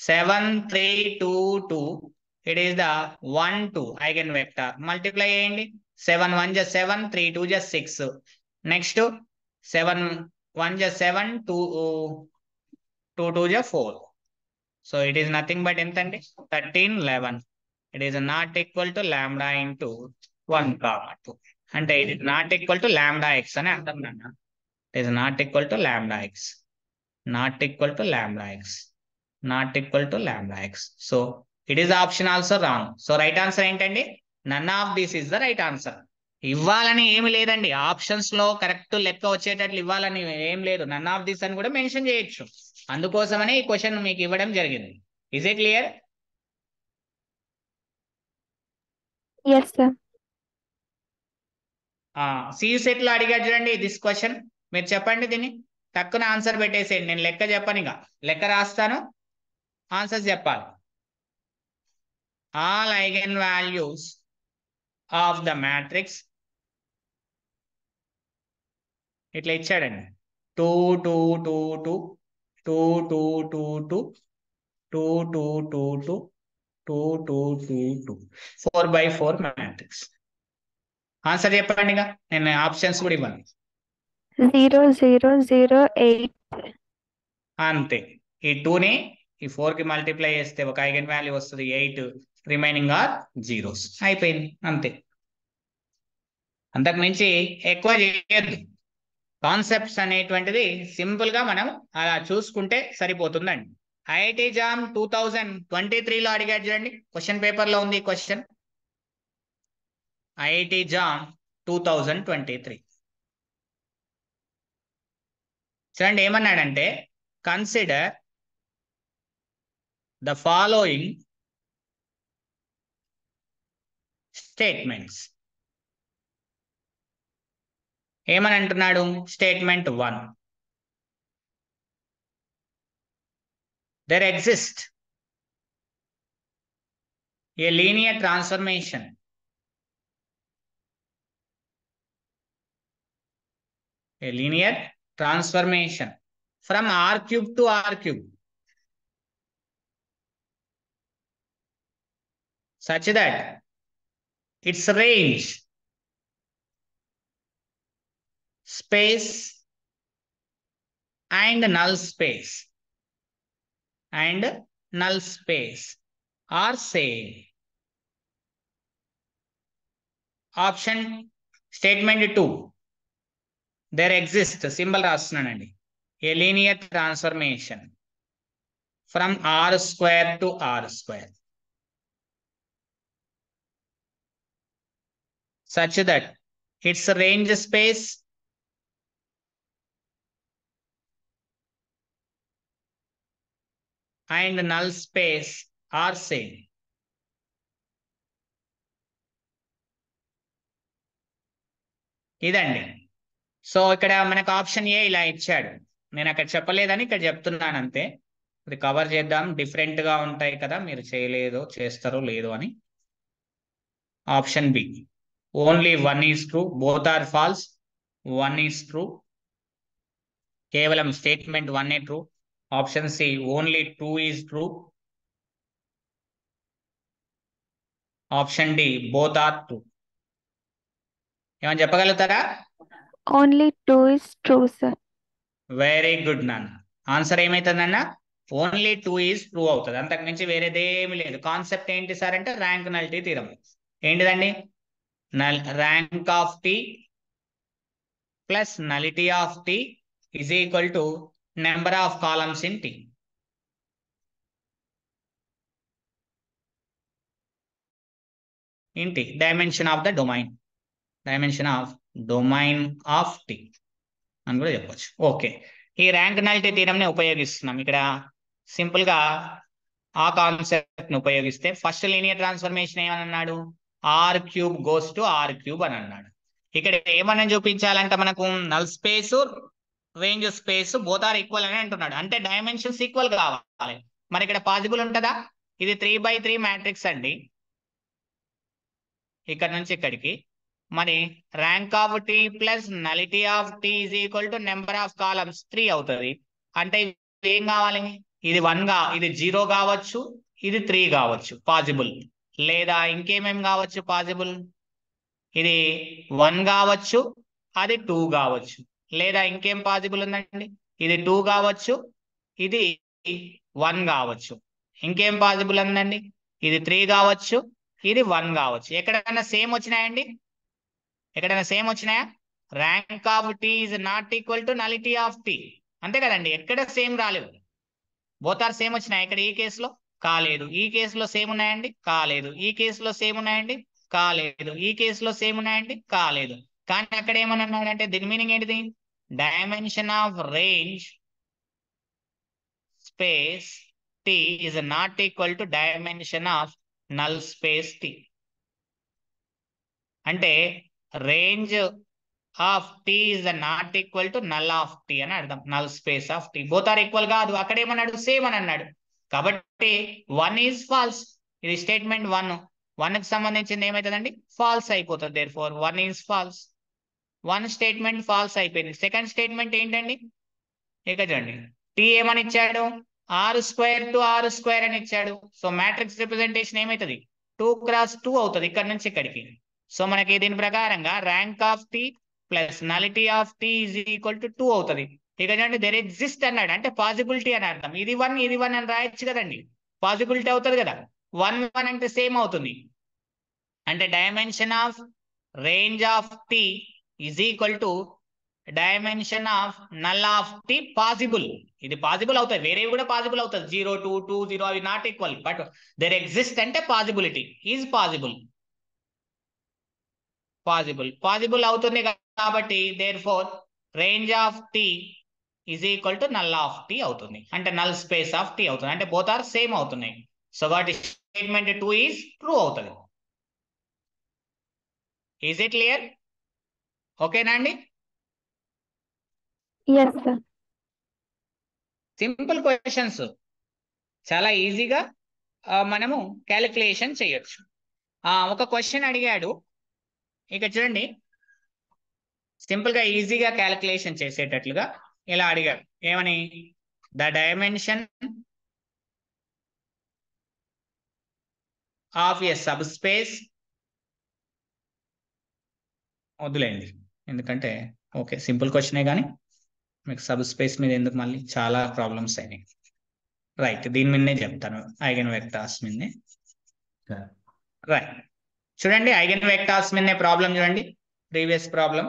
7 3 2 2. It is the 1 2 eigen vector. Multiply చేయండి. 7 1 7, 3 2 6. Next 7 1 7, 2 2 4. So it is nothing but ఎంత అండి? 13 11. It is not equal to lambda into 1, 2. అంటే it is not equal to lambda x అని అర్థం నాన్న. It is not equal to lambda x, not equal to lambda x, not equal to lambda x. So it is option also wrong. So right answer ఏంటండి? None of this is the right answer. ఇవ్వాలని ఏమి లేదండి, options లో correct లెక్క వచ్చేటట్లు ఇవ్వాలని ఏం లేదు. నన్ ఆఫ్ దిస్ అని కూడా మెన్షన్ చేయొచ్చు. అందుకోసమనే ఈ క్వశ్చన్ మీకు ఇవ్వడం జరిగింది. Is it clear? Yes, sir. C set లో అడిగా చూడండి దిస్ క్వశ్చన్. మీరు చెప్పండి, దీన్ని తక్కువ ఆన్సర్ పెట్టేసేయండి. నేను లెక్క చెప్పను, ఇక లెక్క రాస్తాను, ఆన్సర్స్ చెప్పాలి. All eigen values of the matrix ఇట్లా ఇచ్చాడండి. 2 2 2 2 2 2 2 2 2 2 2 2 2 2 2 2 4 by 4 మ్యాట్రిక్స్. ఆన్సర్ చెప్పండి, ఇక నేను ఆప్షన్స్ కూడా ఇవ్వను. 0 0 0 8. అంతే. ఈ 2ని ఈ 4కి మల్టిప్లై చేస్తే ఒక ఐగన్ వాల్యూ వస్తుంది 8, రిమైనింగ్ ఆర్ జీరోస్. అయిపోయింది అంతే. అంతకు మించి ఎక్కువ చేయొద్దు. కాన్సెప్ట్స్ అనేటువంటిది సింపుల్ గా మనం అలా చూసుకుంటే సరిపోతుందండి. ఐఐటి జామ్ 2023లో అడిగాడు చూడండి, క్వశ్చన్ పేపర్ లో ఉంది క్వశ్చన్. ఐఐటి జామ్ 2023 చూడండి ఏమన్నాడంటే, కన్సిడర్ ద ఫాలోయింగ్ స్టేట్మెంట్స్. ఏమని అంటున్నాడు? Statement 1, there exists a linear transformation from R cube to R cube such that its range, space and null space are same. Option statement 2, there exists, symbol రాస్తున్నానండి, a linear transformation from R square to R square such that its range space and null space are same. ఇదండి. So ఇక్కడ మనకు option A ఇలా ఇచ్చాడు. నేను అక్కడ చెప్పలేదని ఇక్కడ చెప్తున్నాను అంతే. ఇది కవర్ చేద్దాం, డిఫరెంట్ గా ఉంటాయి కదా, మీరు చేయలేదో చేస్తారో లేదో అని. Option B, only 1 is true, both are false. 1 is true, కేవలం స్టేట్మెంట్ 1 ట్రూ. Option C, only 2 is true. Option D, both are true. ఏమని చెప్పగలుగుతారా? Only 2 is true, sir. Very good నాన్న. ఆన్సర్ ఏమైతుందన్న? ఓన్లీ 2 ఈజ్ ట్రూ అవుతుంది. అంతకు మించి వేరేదేమి లేదు. కాన్సెప్ట్ ఏంటి సార్ అంటే ర్యాంక్ నల్టీ థీరం. ఏంటిదండి? Rank of T plus nullity of T is equal to number of columns in T. ఏంటి? Dimension of the domain, dimension of domain of T అని కూడా చెప్పొచ్చు. ఓకే, ఈ ర్యాంక్ నల్టీ థీరంని ఉపయోగిస్తున్నాం ఇక్కడ. Simple గా ఆ కాన్సెప్ట్ ని ఉపయోగిస్తే ఫస్ట్ లీనియర్ ట్రాన్స్ఫర్మేషన్ ఏమని అన్నాడు? R cube goes to R cube అని అన్నాడు. ఇక్కడ ఏమని చూపించాలంటే మనకు null space, range space both are equal అని అంటున్నాడు. అంటే డైమెన్షన్స్ ఈక్వల్ కావాలి. మరి ఇక్కడ పాసిబుల్ ఉంటుందా? ఇది 3x3 మ్యాట్రిక్స్ అండి, ఇక్కడ నుంచి ఇక్కడికి. మరి rank of T plus nullity of T is equal to number of columns 3 అవుతుంది. అంటే ఏం కావాలి? ఇది 1 ఇది 0 కావచ్చు, ఇది 3 కావచ్చు పాసిబుల్. లేదా ఇంకేమేం కావచ్చు పాసిబుల్? ఇది 1 కావచ్చు, అది 2 కావచ్చు. లేదా ఇంకేం పాసిబుల్ ఉందండి? ఇది 2 కావచ్చు, ఇది 1 కావచ్చు. ఇంకేం పాసిబుల్ ఉందండి? ఇది 3 కావచ్చు, ఇది 1 కావచ్చు. ఎక్కడైనా సేమ్ వచ్చినాయండి? ఎక్కడైనా సేమ్ వచ్చినాయా? Rank of T is not equal to nullity of T, అంతే కదండి. ఎక్కడ సేమ్ రాలేదు, బోత్ ఆర్ సేమ్ వచ్చినాయి. ఇక్కడ ఈ కేసులో కాలేదు. ఈ కేసులో సేమ్ ఉన్నాయండి? కాలేదు. ఈ కేసులో సేమ్ ఉన్నాయండి? కాలేదు. ఈ కేసులో సేమ్ ఉన్నాయండి? కాలేదు. కానీ అక్కడ ఏమని అన్నాడంటే దీని మీనింగ్ ఏంటిది? Dimension of range space T is not equal to dimension of null space T. అంటే range of T is not equal to null of T అని అర్థం. Null space of T both are equal కాదు. అక్కడ ఏమన్నాడు? Same అని అన్నాడు. కాబట్టి 1 is false. ఇది స్టేట్మెంట్ 1 కి సంబంధించింది ఏమవుతుందండి? ఫాల్స్ అయిపోతుంది. Therefore 1 is false. 1 statement false అయిపోయింది. సెకండ్ స్టేట్మెంట్ ఏంటండి? ఇక చూడండి, టీ ఏమని ఇచ్చాడు? r² to r² అని ఇచ్చాడు. సో మ్యాట్రిక్స్ రిప్రజెంటేషన్ ఏమవుతుంది? 2 x 2 అవుతుంది ఇక్కడ నుంచి ఇక్కడికి. సో మనకి దీని ప్రకారంగా rank of T plus nullity of T is equal to 2 అవుతుంది. ఇక చూడండి దెర్ ఎగ్జిస్ట్ అన్నాడు అంటే పాసిబిలిటీ అని అర్థం. ఇది 1 ఇది 1 అని రాయొచ్చు కదండి, పాసిబిలిటీ అవుతుంది కదా. 1 1 అంటే సేమ్ అవుతుంది, అంటే dimension of range of T is equal to dimension of null of T possible. ఇది పాసిబుల్ అవుతాయి, వేరేవి కూడా పాసిబుల్ అవుతుంది, 0 2 2 0 అవి not equal, but there exist అంటే పాసిబిలిటీ ఈజ్ పాసిబుల్. పాసిబుల్ అవుతుంది కాబట్టి therefore range of T is equal to null of T అవుతుంది, అంటే నల్ స్పేస్ ఆఫ్ టీ అవుతుంది, అంటే బోత్ ఆర్ సేమ్ అవుతున్నాయి. సో వాటి స్టేట్మెంట్ 2 ఈజ్ ట్రూ అవుతుంది. Is it clear? ఓకేనా అండి? Yes, sir. సింపుల్ క్వశ్చన్స్, చాలా ఈజీగా మనము క్యాలిక్యులేషన్ చేయొచ్చు. ఒక క్వశ్చన్ అడిగాడు, ఇక చూడండి సింపుల్ గా ఈజీగా క్యాలిక్యులేషన్ చేసేటట్లుగా ఇలా అడిగాడు. ఏమని? The dimension of a sub space, వద్దులేండి ఎందుకంటే ఓకే సింపుల్ క్వశ్చనే కానీ మీకు సబ్ స్పేస్ మీద ఎందుకు, మళ్ళీ చాలా ప్రాబ్లమ్స్ అయినాయి. రైట్, దీని మీదనే చెప్తాను, ఐగెన్ వెక్టార్స్ మీదనే. రైట్, చూడండి ఐగెన్ వెక్టార్స్ మీదనే ప్రాబ్లం చూడండి. ప్రీవియస్ ప్రాబ్లం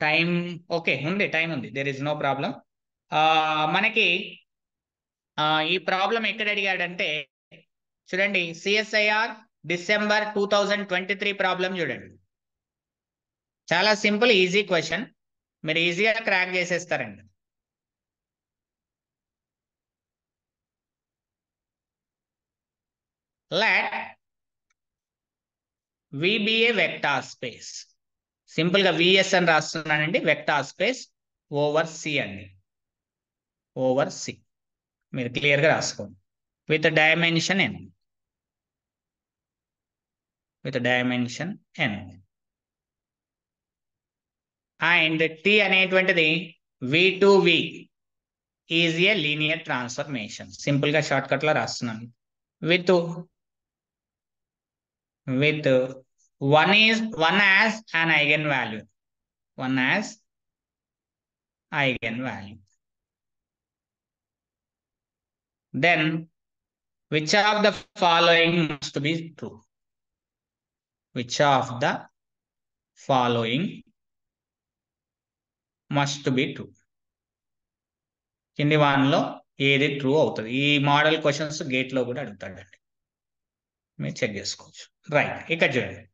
టైం ఓకే ఉంది, టైం ఉంది, దేర్ ఇస్ నో ప్రాబ్లం. మనకి ఈ ప్రాబ్లం ఎక్కడ అడిగాడంటే చూడండి సిఎస్ఐఆర్ డిసెంబర్ 2023 ప్రాబ్లం చూడండి. చాలా సింపుల్ ఈజీ క్వశ్చన్, మీరు ఈజీగా క్రాక్ చేసేస్తారండి. Let V be a vector space. Simple గా విఎస్ అని రాస్తున్నానండి, వెక్టార్ స్పేస్ ఓవర్ సి అండి, ఓవర్ సి మీరు క్లియర్ గా రాసుకోండి. With dimension n, with dimension n. And T అనేటువంటిది V to V is a linear transformation. Simple గా shortcut లో రాస్తున్నాను. With one as an eigenvalue, one as eigenvalue. Then which of the following must be true? Which of the following must be true? కింది వాన్లో ఏది true అవుతుంది? ఈ model questions gate లో కూడా అడుగుతాడండి, మీరు చెక్ చేసుకోవచ్చు. రైట్, ఇక్కడ చూడండి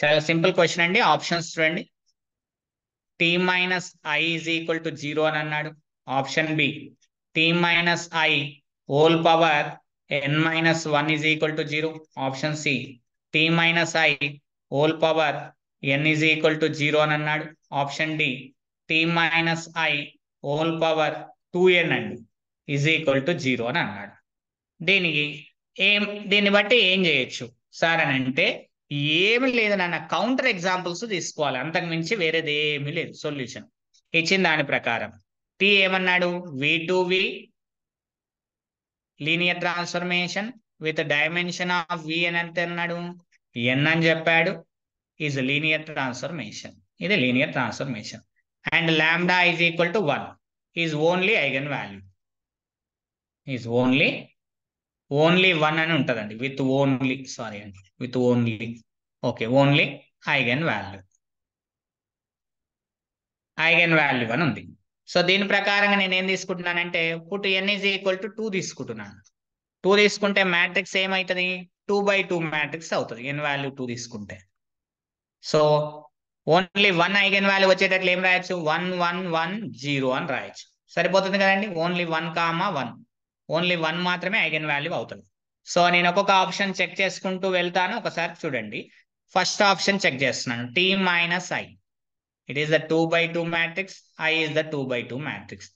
చాలా సింపుల్ క్వశ్చన్ అండి. ఆప్షన్స్ చూడండి. T minus I is equal to 0 అని అన్నాడు. Option B T minus I whole power n minus 1 is equal to 0. Option C T minus I whole power n is equal to 0 అని అన్నాడు. Option D T minus I whole power 2n అండి is equal to 0 అని అన్నాడు. దీన్ని బట్టి ఏం చేయొచ్చు sir అని అంటే, ఏమి లేదు నాన్న, కౌంటర్ ఎగ్జాంపుల్స్ తీసుకోవాలి, అంతకు మించి వేరేది ఏమీ లేదు. సొల్యూషన్ ఇచ్చిన దాని ప్రకారం టీ ఏమన్నాడు? V to V linear transformation with dimension of V అని ఎంత అన్నాడు? ఎన్ అని చెప్పాడు. ఈజ్ లీనియర్ ట్రాన్స్ఫర్మేషన్, ఇది linear transformation. And lambda is equal to 1 is only eigen value, is only 1 అని ఉంటుందండి. విత్ ఓన్లీ, సారీ అండి, with only, okay, only eigen value, eigen value అని ఉంది. సో దీని ప్రకారంగా నేను ఏం తీసుకుంటున్నానంటే put n is equal to 2 తీసుకుంటున్నాను. 2 తీసుకుంటే మ్యాట్రిక్స్ ఏమవుతుంది? 2/2 మ్యాట్రిక్స్ అవుతుంది n వాల్యూ 2 తీసుకుంటే. సో ఓన్లీ 1 ఐగన్ వాల్యూ వచ్చేటట్లు ఏం రాయొచ్చు? 1 1 1 0 అని రాయొచ్చు. సరిపోతుంది కదండి. ఓన్లీ 1, 1 ఓన్లీ 1 మాత్రమే ఐగన్ వాల్యూ అవుతుంది. సో నేను ఒక్కొక్క ఆప్షన్ చెక్ చేసుకుంటూ వెళ్తాను, ఒకసారి చూడండి. ఫస్ట్ ఆప్షన్ చెక్ చేస్తున్నాను, T minus I, it is the 2/2 matrix, I is the 2/2 matrix.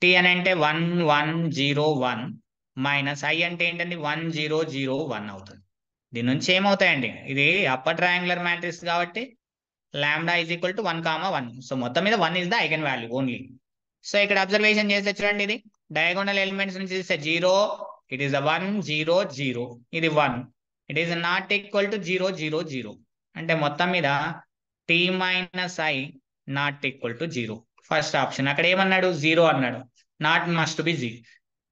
T అని అంటే 1 1 0 1 మైనస్ ఐ అంటే ఏంటండి 1 0 0 1 అవుతుంది. దీని నుంచి ఏమవుతాయండి? ఇది అప్పర్ ట్రయాంగులర్ మ్యాట్రిక్స్ కాబట్టి lambda is equal to 1, 1. So మొత్తం మీద 1 is the eigen value only. So ఇక్కడ అబ్జర్వేషన్ చేస్తే చూడండి, ఇది డయాగోనల్ ఎలిమెంట్స్ నుంచి చూస్తే 0, ఇట్ ఈస్ 1 0 0, ఇది 1, it is not equal to 0 0 0. అంటే మొత్తం మీద T minus I not equal to 0. First option. అక్కడ ఏమన్నాడు? 0 అన్నాడు. నాట్ మస్ట్ బి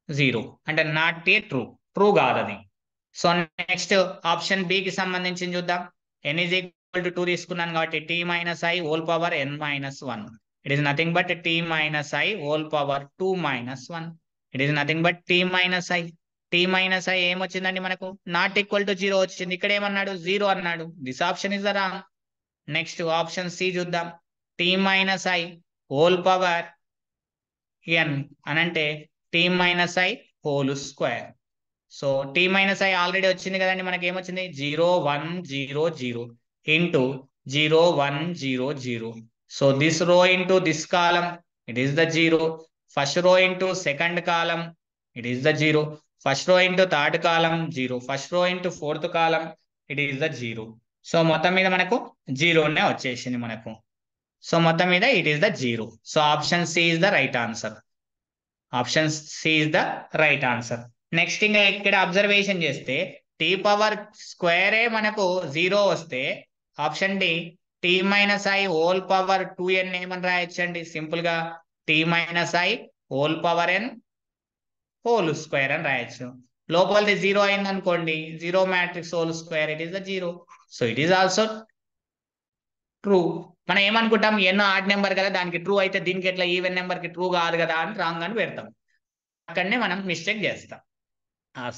0 అంటే నాట్ ఏ ట్రూ కాదు అది. సో నెక్స్ట్ ఆప్షన్ బి కి సంబంధించి చూద్దాం. n ఈజ్ ఈక్వల్ టు 2 తీసుకున్నాను కాబట్టి T minus I whole power n minus 1. It is nothing but T minus I whole power 2 minus 1. It is nothing but T minus I. T minus I ఏమొచ్చిందండి మనకు? Not equal to 0 వచ్చింది. ఇక్కడ ఏమన్నాడు? 0 అన్నాడు. This option is the wrong. Next option C చూద్దాం. T minus I whole power n అనంటే T minus I whole square. So T minus I already వచ్చింది కదండి. మనకి ఏమొచ్చింది? 0 1 0 0 into 0 1 0 0. So this row into this column it is the 0. First row into second column it is the 0. First row into third column 0. First row into fourth column it is the 0. So మొత్తం మీద మనకు 0నే వచ్చేసింది మనకు. So మొత్తం మీద it is the 0. So option C is the right answer. Option C is the right answer. Next ఇంకా ఇక్కడ అబ్జర్వేషన్ చేస్తే టీ పవర్ స్క్వేరే మనకు 0 వస్తే option D T minus I whole power 2n ఏమని రాయొచ్చండి? సింపుల్ గా T minus I whole power n whole square అని రాయొచ్చు. లోపలిది 0 అయింది అనుకోండి, 0 matrix whole square it is the 0. So it is also true. మనం ఏమనుకుంటాం? ఎన్నో ఆడ్ నెంబర్ కదా, దానికి ట్రూ అయితే దీనికి ఎట్లా ఈవెన్ నెంబర్ కి ట్రూ కాదు కదా అని రాంగ్ అని పెడతాం. అక్కడనే మనం మిస్టేక్ చేస్తాం.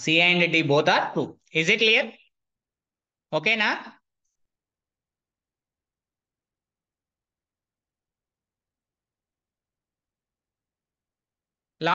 C and D both are true. Is it clear? ఓకేనా?